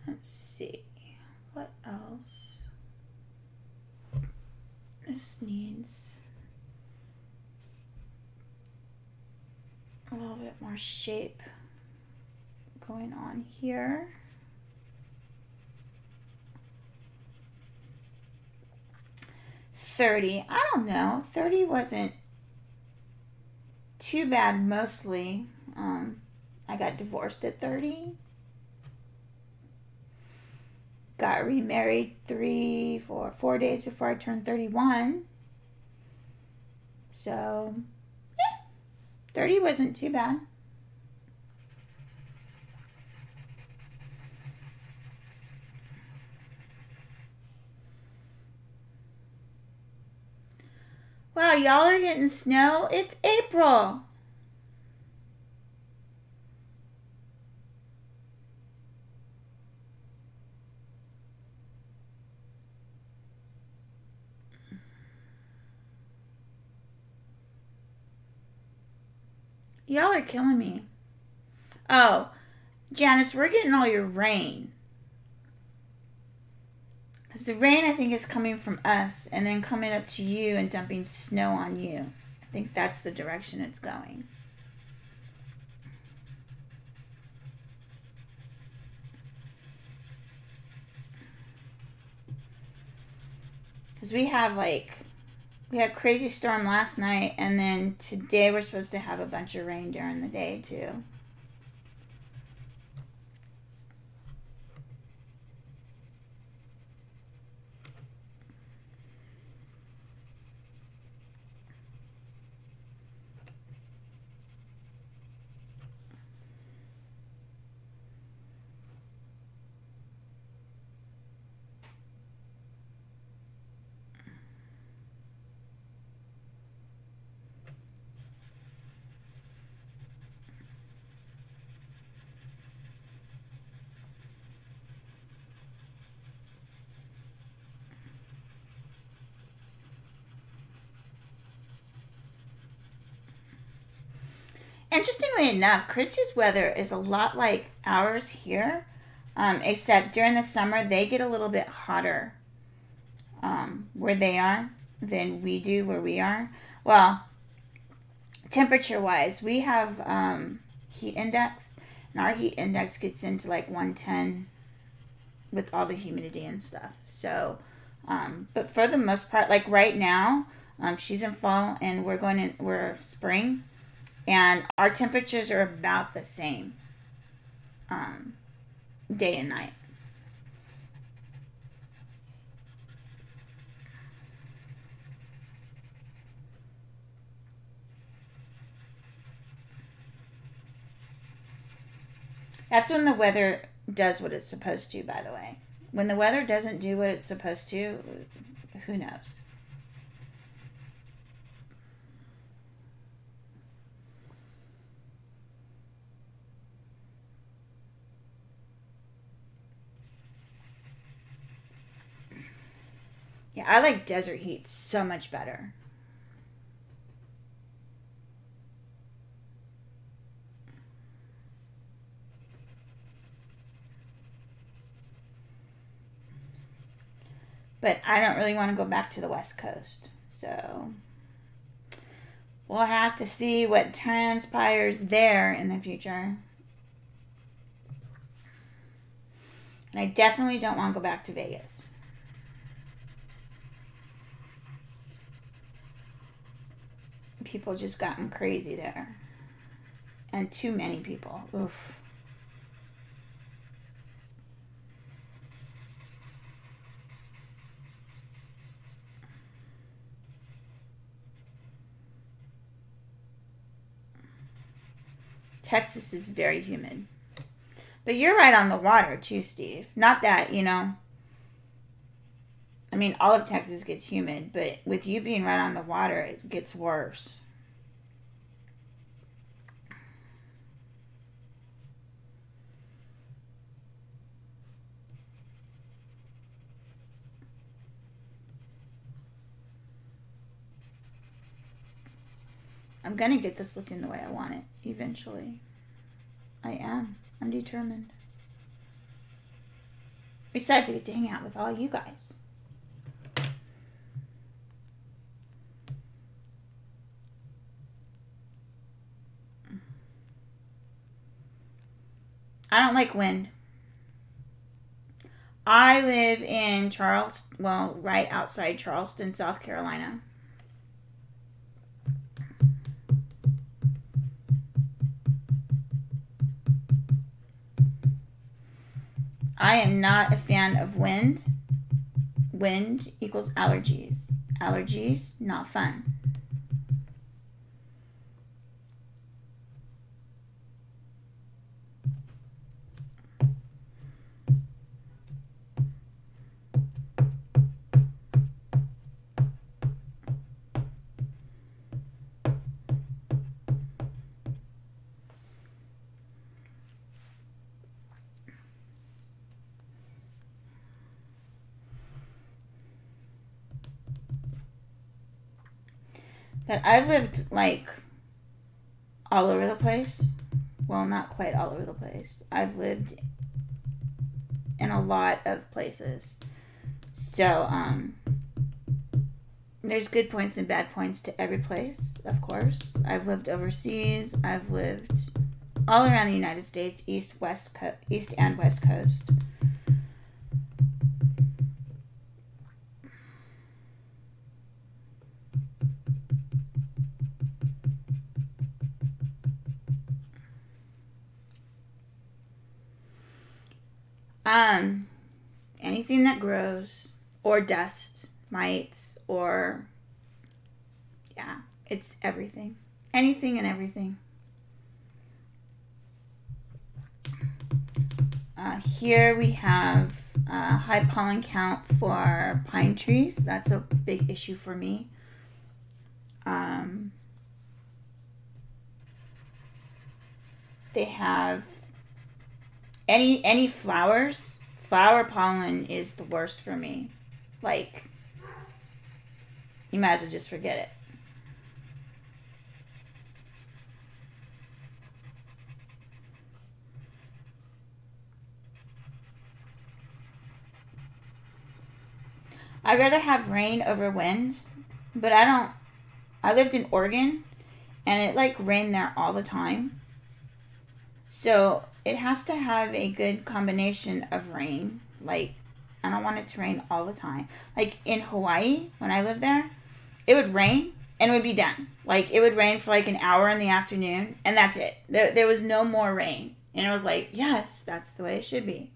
Speaker 1: Let's see. What else? This needs a little bit more shape going on here. $30. I don't know. 30 wasn't too bad mostly. I got divorced at 30. Got remarried 4 days before I turned 31. So, yeah, 30 wasn't too bad. Wow, y'all are getting snow? It's April. Y'all are killing me. Oh, Janice, we're getting all your rain. Because the rain, I think, is coming from us and then coming up to you and dumping snow on you. I think that's the direction it's going. Because we had crazy storm last night, and then today we're supposed to have a bunch of rain during the day too. Interestingly enough, Chrissy's weather is a lot like ours here, except during the summer they get a little bit hotter where they are than we do where we are. Well, temperature-wise, we have heat index, and our heat index gets into like 110 with all the humidity and stuff. So, but for the most part, like right now, she's in fall and we're spring. And our temperatures are about the same day and night. That's when the weather does what it's supposed to, by the way. When the weather doesn't do what it's supposed to, who knows? Yeah, I like desert heat so much better. But I don't really want to go back to the West Coast. So we'll have to see what transpires there in the future. And I definitely don't want to go back to Vegas. People just gotten crazy there. And too many people. Oof. Texas is very humid. But you're right on the water too, Steve. Not that, you know. I mean, all of Texas gets humid, but with you being right on the water, it gets worse. I'm gonna get this looking the way I want it eventually. I am. I'm determined. Besides, I get to hang out with all you guys. I don't like wind. I live in Charleston, well, right outside Charleston, South Carolina. I am not a fan of wind. Wind equals allergies. Allergies, not fun. But I've lived, like, all over the place. Well, not quite all over the place. I've lived in a lot of places. So, there's good points and bad points to every place, of course. I've lived overseas. I've lived all around the United States, East and West Coast. Anything that grows, or dust, mites, or, yeah, it's everything. Anything and everything. Here we have high pollen count for pine trees. That's a big issue for me. They have any flowers. Flower pollen is the worst for me. Like, you might as well just forget it. I'd rather have rain over wind, but I lived in Oregon, and it like rained there all the time. So it has to have a good combination of rain. Like, I don't want it to rain all the time. Like in Hawaii, when I lived there, it would rain and it would be done. Like, it would rain for like an hour in the afternoon, and that's it. There was no more rain. And it was like, yes, that's the way it should be.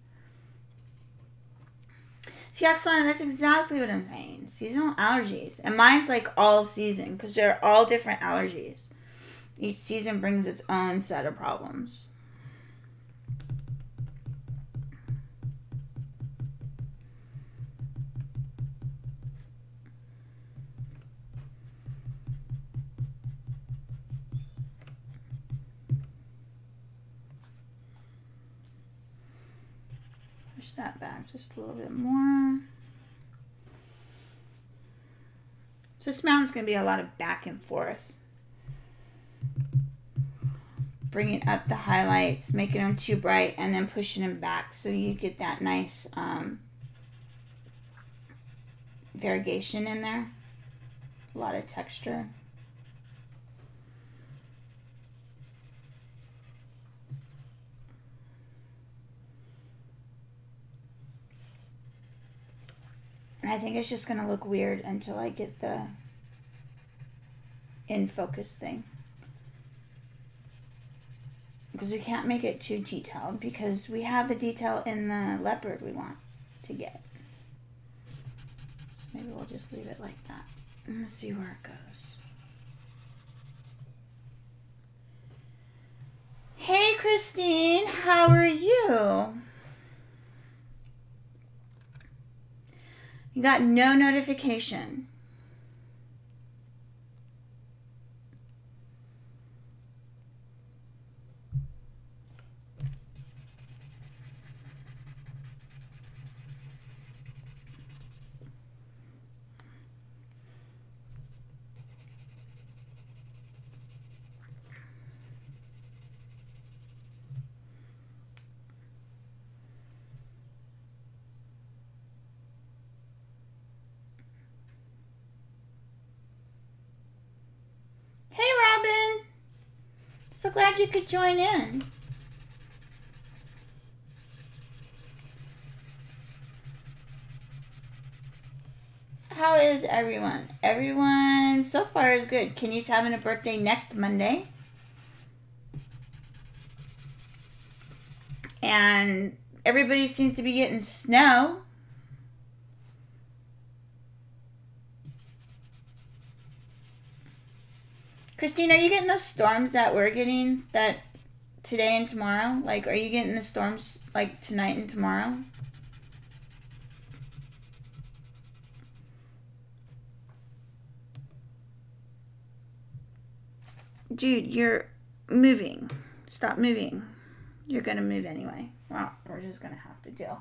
Speaker 1: See, Oksana, that's exactly what I'm saying. Seasonal allergies. And mine's like all season, because they're all different allergies. Each season brings its own set of problems. Push that back just a little bit more. So this mountain's going to be a lot of back and forth. Bringing up the highlights, making them too bright, and then pushing them back so you get that nice variegation in there. A lot of texture. And I think it's just going to look weird until I get the in focus thing. Because we can't make it too detailed, because we have the detail in the leopard we want to get. So maybe we'll just leave it like that and see where it goes. Hey Christine, how are you? You got no notification. So glad you could join in. How is everyone? Everyone so far is good. Kenny's having a birthday next Monday. And everybody seems to be getting snow. Christine, are you getting those storms that we're getting that today and tomorrow? Like, are you getting the storms like tonight and tomorrow? Dude, you're moving. Stop moving. You're gonna move anyway. Well, we're just gonna have to deal.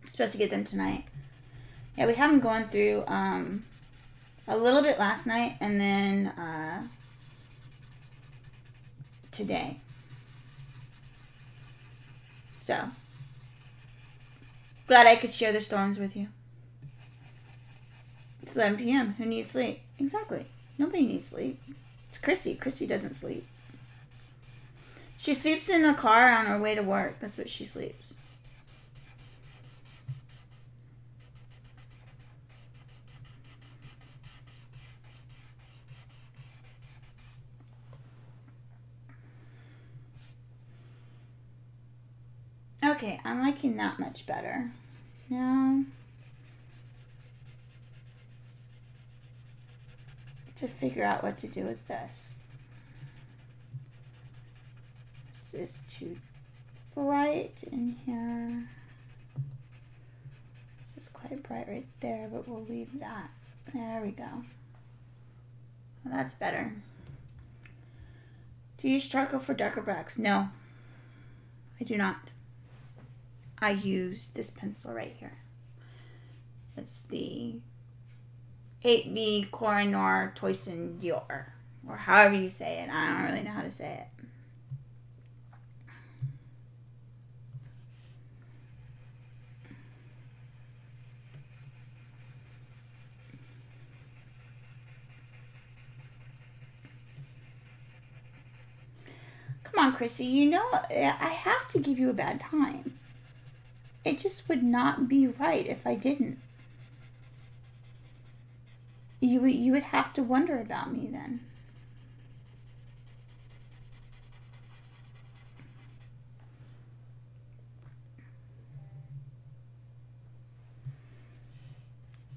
Speaker 1: Supposed to get them tonight. Yeah, we have them going through a little bit last night and then today. So glad I could share the storms with you. It's 11 p.m. Who needs sleep? Exactly. Nobody needs sleep. It's Chrissy. Chrissy doesn't sleep. She sleeps in the car on her way to work. That's what she sleeps. Okay, I'm liking that much better. Now, to figure out what to do with this. This is too bright in here. This is quite bright right there, but we'll leave that. There we go. Well, that's better. Do you use charcoal for darker blacks? No, I do not. I use this pencil right here. It's the 8B Koh-i-Noor Toyson Dior, or however you say it. I don't really know how to say it. Come on, Chrissy, you know I have to give you a bad time. It just would not be right if I didn't. You would have to wonder about me then.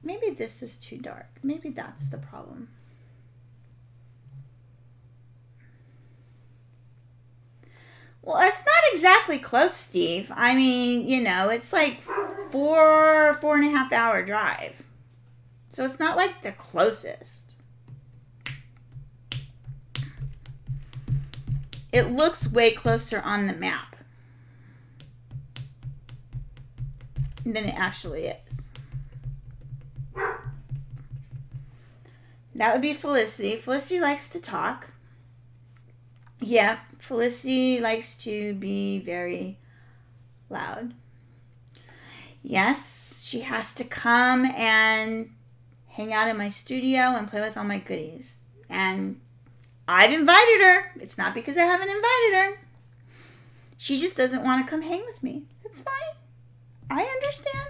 Speaker 1: Maybe this is too dark. Maybe that's the problem. Well, it's not exactly close, Steve. I mean, you know, it's like 4.5 hour drive. So it's not like the closest. It looks way closer on the map than it actually is. That would be Felicity. Felicity likes to talk. Yeah, Felicity likes to be very loud. Yes, she has to come and hang out in my studio and play with all my goodies. And I've invited her. It's not because I haven't invited her. She just doesn't want to come hang with me. That's fine. I understand.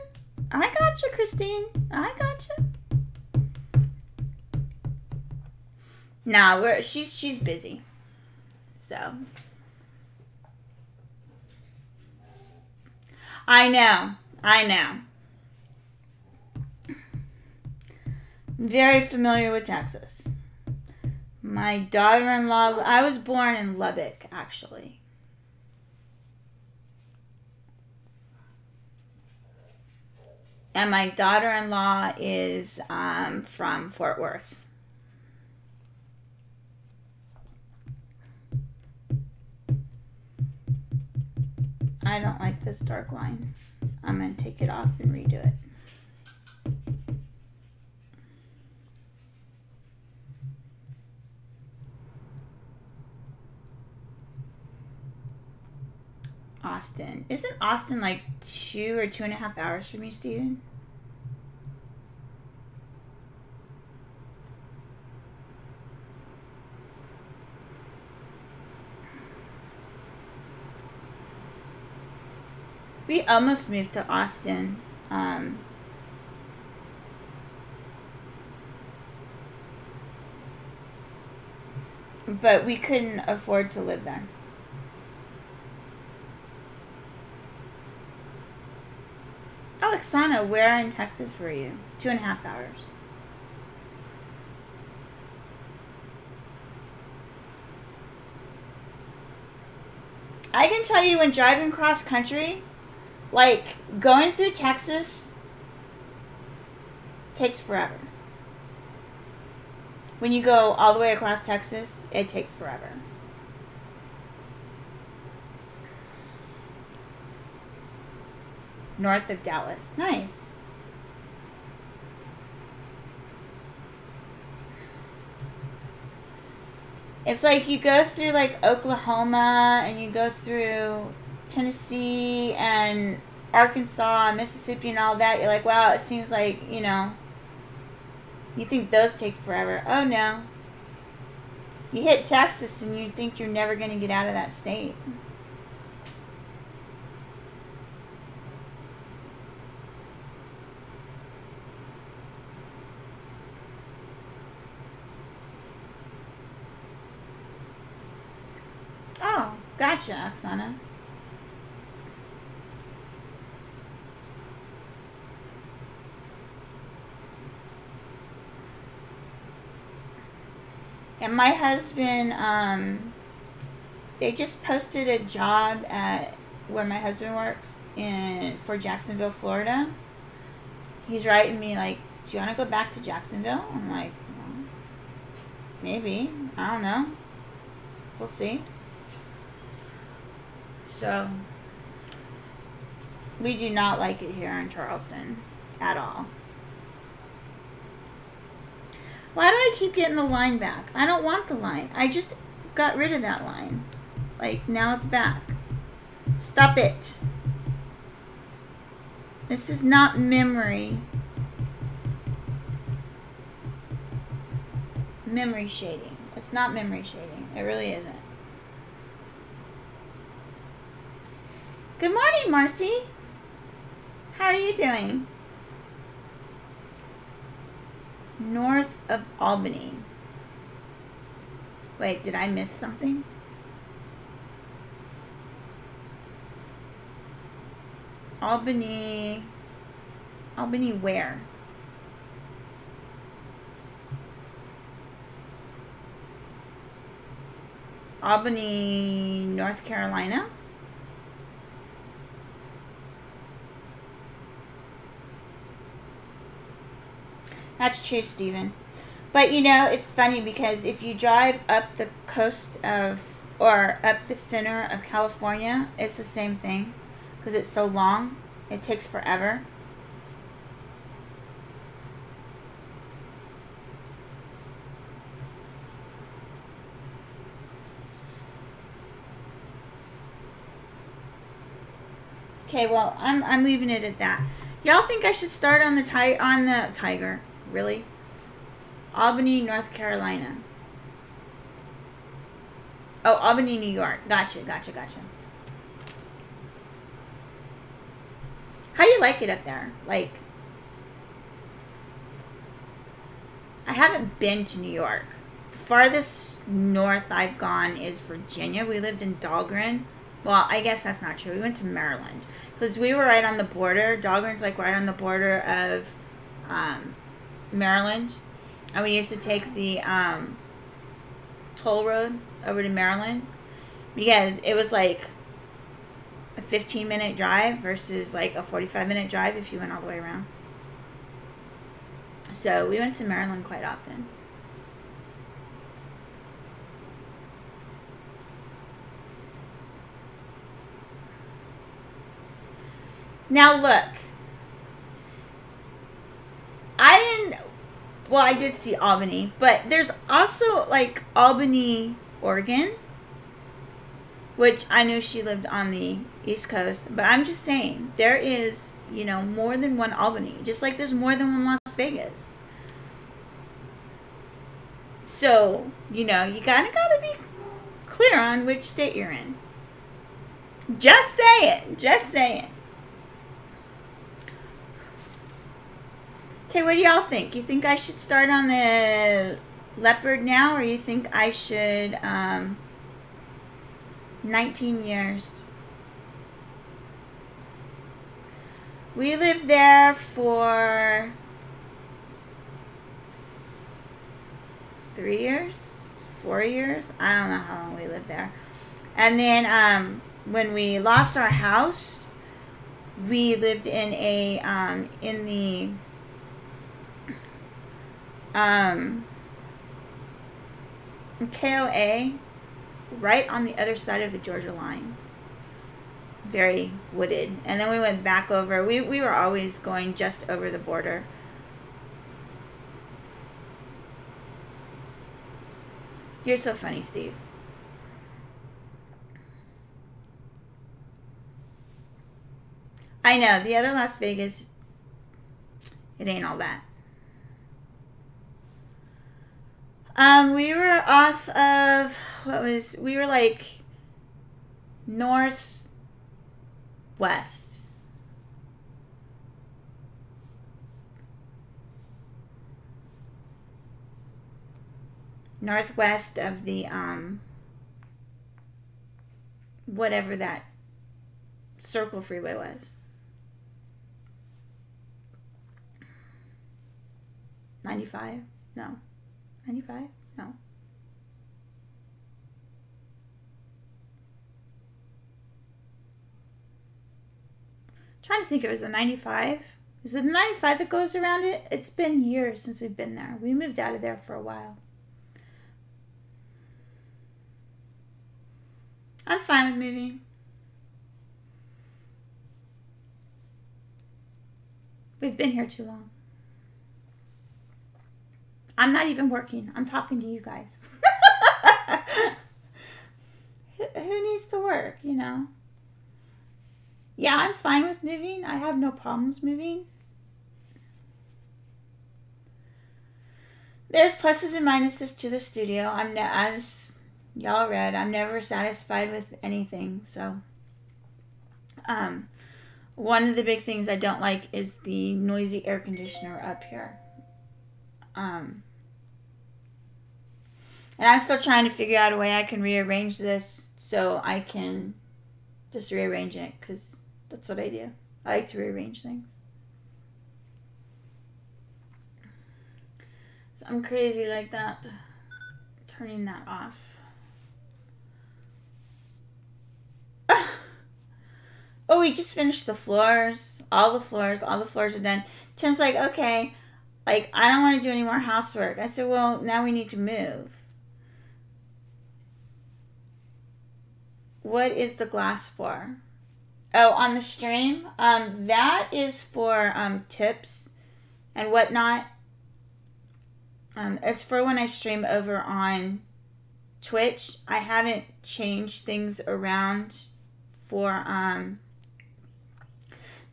Speaker 1: I got you, Christine. I got you. Nah, she's busy. So I know. Very familiar with Texas. My daughter-in-law, I was born in Lubbock, actually. And my daughter-in-law is from Fort Worth. I don't like this dark line. I'm going to take it off and redo it. Austin. Isn't Austin like 2 or 2.5 hours from me, Steven? We almost moved to Austin. But we couldn't afford to live there. Oh, Oksana, where in Texas were you? 2.5 hours. I can tell you when driving cross country, like going through Texas takes forever. When you go all the way across Texas, it takes forever. North of Dallas. Nice. It's like you go through like Oklahoma and you go through Tennessee and Arkansas and Mississippi and all that. You're like, wow, it seems like, you know, you think those take forever. Oh, no. You hit Texas and you think you're never going to get out of that state. Oh, gotcha, Oksana. And my husband, they just posted a job at where my husband works for Jacksonville, Florida. He's writing me like, do you want to go back to Jacksonville? I'm like, well, maybe. I don't know. We'll see. So, we do not like it here in Charleston at all. Why do I keep getting the line back? I don't want the line. I just got rid of that line. Like, now it's back. Stop it. This is not memory. Memory shading. It's not memory shading. It really isn't. Good morning, Marcy. How are you doing? North of Albany. Wait, did I miss something? Albany. Albany where? Albany, North Carolina? That's true, Stephen. But, you know, it's funny because if you drive up the coast of, or up the center of California, it's the same thing. Because it's so long, it takes forever. Okay, well, I'm leaving it at that. Y'all think I should start on the Tiger? Really? Albany, North Carolina. Oh, Albany, New York. Gotcha. How do you like it up there? Like, I haven't been to New York. The farthest north I've gone is Virginia. We lived in Dahlgren. Well, I guess that's not true. We went to Maryland. Because we were right on the border. Dahlgren's like right on the border of Maryland. And we used to take the toll road over to Maryland. Because it was like a 15-minute drive versus like a 45-minute drive if you went all the way around. So we went to Maryland quite often. Now look, I did see Albany, but there's also like Albany, Oregon, which I knew she lived on the East Coast, but I'm just saying there is, you know, more than one Albany, just like there's more than one Las Vegas. So, you know, you gotta be clear on which state you're in. Just saying. Okay, what do y'all think? You think I should start on the leopard now, or you think I should 19 years? We lived there for 3 years, 4 years. I don't know how long we lived there. And then when we lost our house, we lived in a in the KOA, right on the other side of the Georgia line. Very wooded. And then we went back over. We were always going just over the border. You're so funny, Steve. I know, the other Las Vegas, it ain't all that. We were off of, we were like northwest. Northwest of the, whatever that circle freeway was. 95? No. 95? No. Trying to think if it was the 95. Is it the 95 that goes around it? It's been years since we've been there. We moved out of there for a while. I'm fine with moving. We've been here too long. I'm not even working. I'm talking to you guys. Who needs to work, you know? Yeah, I'm fine with moving. I have no problems moving. There's pluses and minuses to the studio. As y'all read, I'm never satisfied with anything. So, one of the big things I don't like is the noisy air conditioner up here. And I'm still trying to figure out a way I can rearrange this so I can just rearrange it, because that's what I do. I like to rearrange things. So I'm crazy like that. Turning that off. Oh, we just finished the floors. All the floors are done. Tim's like, okay, like, I don't want to do any more housework. I said, well, now we need to move. What is the glass for? Oh, on the stream? That is for tips and whatnot. It's for when I stream over on Twitch. I haven't changed things around for,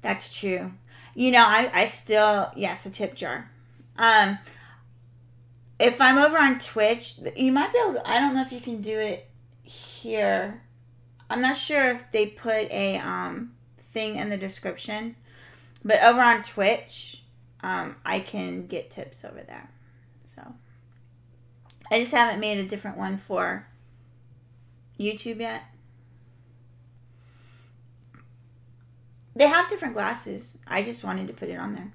Speaker 1: that's true. You know, I still, yes, a tip jar. If I'm over on Twitch, you might be able to, I don't know if you can do it here. I'm not sure if they put a thing in the description, but over on Twitch, I can get tips over there. So I just haven't made a different one for YouTube yet. They have different glasses. I just wanted to put it on there.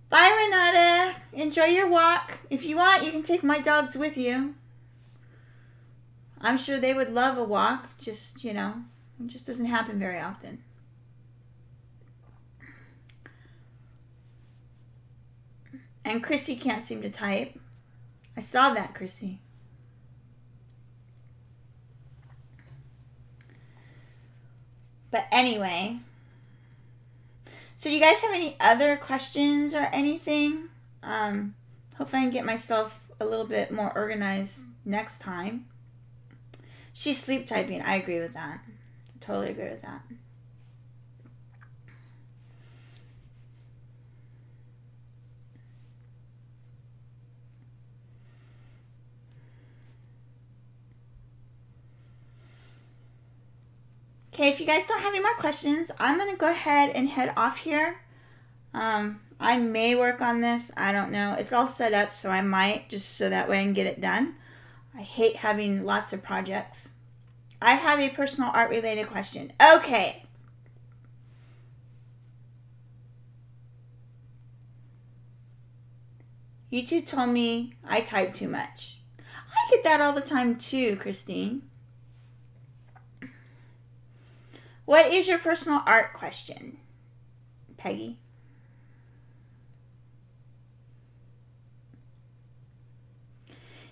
Speaker 1: Bye, Renata. Enjoy your walk. If you want, you can take my dogs with you. I'm sure they would love a walk. Just, you know, it just doesn't happen very often. And Chrissy can't seem to type. I saw that, Chrissy. But anyway, so do you guys have any other questions or anything? Hopefully I can get myself a little bit more organized next time. She's sleep typing. I agree with that. I totally agree with that. Okay, if you guys don't have any more questions, I'm going to go ahead and head off here. I may work on this. I don't know. It's all set up, so I might, just so that way I can get it done. I hate having lots of projects. I have a personal art related question. Okay. YouTube told me I type too much. I get that all the time too, Christine. What is your personal art question, Peggy?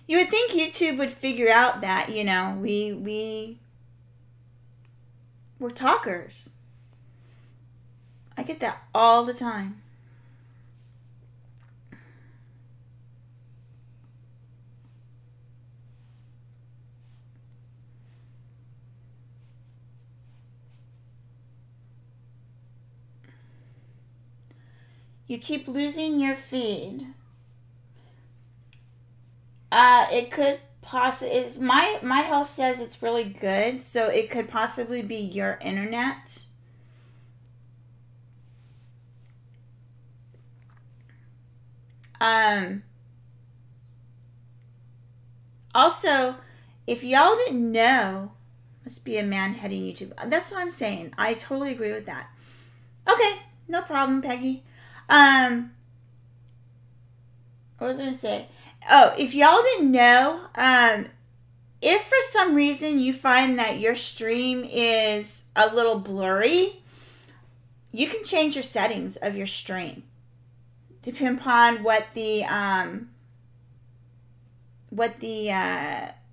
Speaker 1: You would think YouTube would figure out that, you know, we're talkers. I get that all the time. You keep losing your feed. It could possibly, my health says it's really good, so it could possibly be your internet. Also, if y'all didn't know, must be a man heading YouTube. That's what I'm saying. I totally agree with that. Okay, no problem, Peggy. What was I going to say? Oh, if y'all didn't know, if for some reason you find that your stream is a little blurry, you can change your settings of your stream. Depending upon what the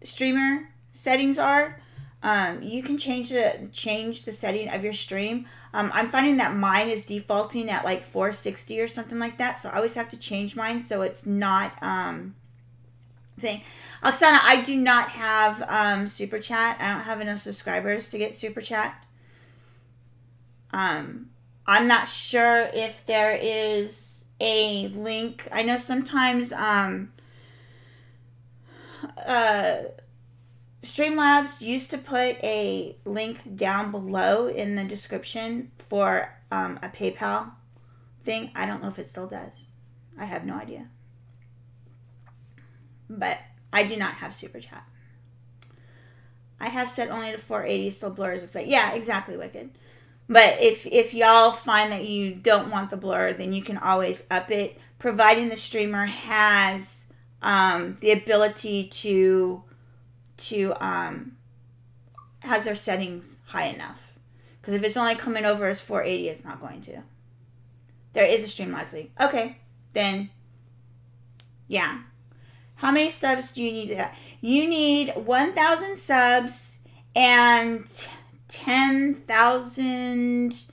Speaker 1: streamer settings are, you can change the setting of your stream. I'm finding that mine is defaulting at like 460 or something like that, so I always have to change mine so it's not thing. Oksana, I do not have super chat. I don't have enough subscribers to get super chat. I'm not sure if there is a link. I know sometimes Streamlabs used to put a link down below in the description for a PayPal thing. I don't know if it still does. I have no idea. But I do not have super chat. I have set only to 480, so blur is expected. Yeah, exactly, Wicked. But if y'all find that you don't want the blur, then you can always up it, providing the streamer has the ability to has their settings high enough. Because if it's only coming over as 480, it's not going to. There is a Streamlabs link. Okay, then, yeah. How many subs do you need to have? You need 1,000 subs and 10,000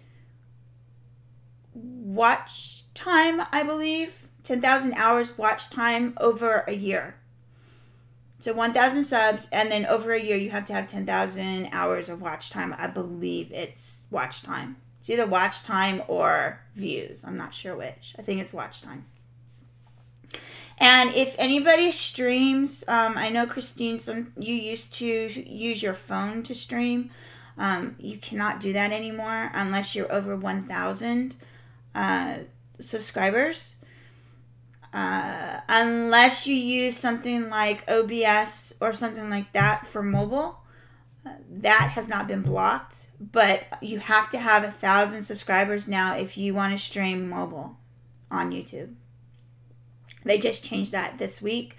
Speaker 1: watch time, I believe. 10,000 hours watch time over a year. So 1,000 subs, and then over a year you have to have 10,000 hours of watch time. I believe it's watch time. It's either watch time or views. I'm not sure which. I think it's watch time. And if anybody streams, I know Christine, you used to use your phone to stream. You cannot do that anymore unless you're over 1,000 subscribers. Unless you use something like OBS or something like that for mobile. That has not been blocked. But you have to have 1,000 subscribers now if you want to stream mobile on YouTube. They just changed that this week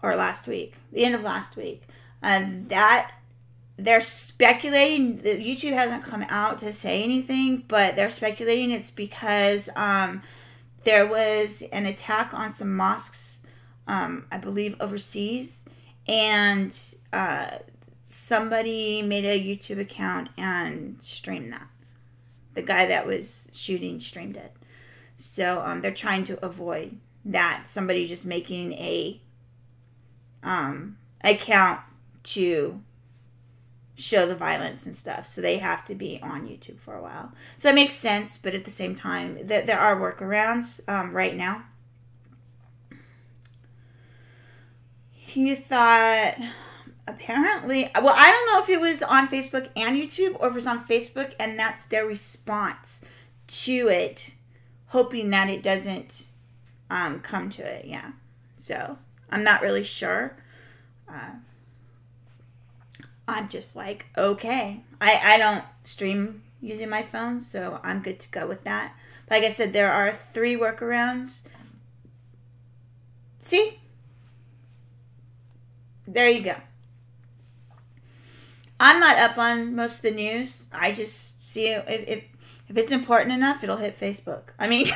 Speaker 1: or last week, the end of last week. That they're speculating. YouTube hasn't come out to say anything, but they're speculating it's because there was an attack on some mosques, I believe overseas, and somebody made a YouTube account and streamed that. The guy that was shooting streamed it. So they're trying to avoid that, somebody just making a account to show the violence and stuff. So they have to be on YouTube for a while. So it makes sense, but at the same time, there are workarounds right now. You thought Apparently, well, I don't know if it was on Facebook and YouTube or if it was on Facebook and that's their response to it, hoping that it doesn't come to it. Yeah. So I'm not really sure. I'm just like, okay. I don't stream using my phone, so I'm good to go with that. Like I said, there are 3 workarounds. See? There you go. I'm not up on most of the news. I just see it. If it's important enough, it'll hit Facebook. I mean,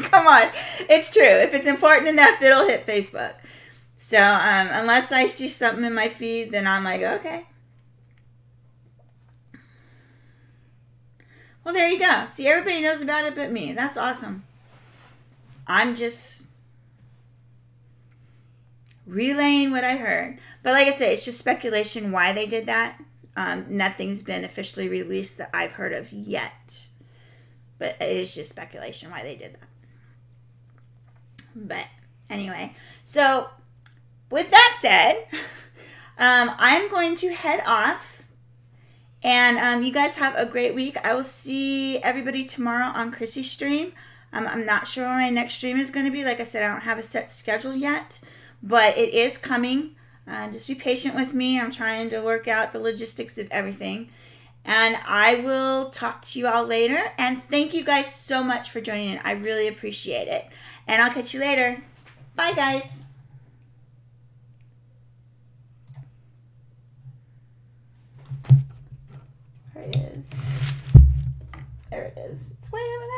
Speaker 1: come on. It's true. If it's important enough, it'll hit Facebook. So, unless I see something in my feed, then I'm like, okay. Well, there you go. See, everybody knows about it but me. That's awesome. I'm just relaying what I heard. But like I said, it's just speculation why they did that. Nothing's been officially released that I've heard of yet. But it is just speculation why they did that. But anyway, so with that said, I'm going to head off. And you guys have a great week. I will see everybody tomorrow on Chrissy's stream. I'm not sure when my next stream is going to be. Like I said, I don't have a set schedule yet. But it is coming. Just be patient with me. I'm trying to work out the logistics of everything. And I will talk to you all later. And thank you guys so much for joining in. I really appreciate it. And I'll catch you later. Bye, guys. There it is. There it is. It's way over there.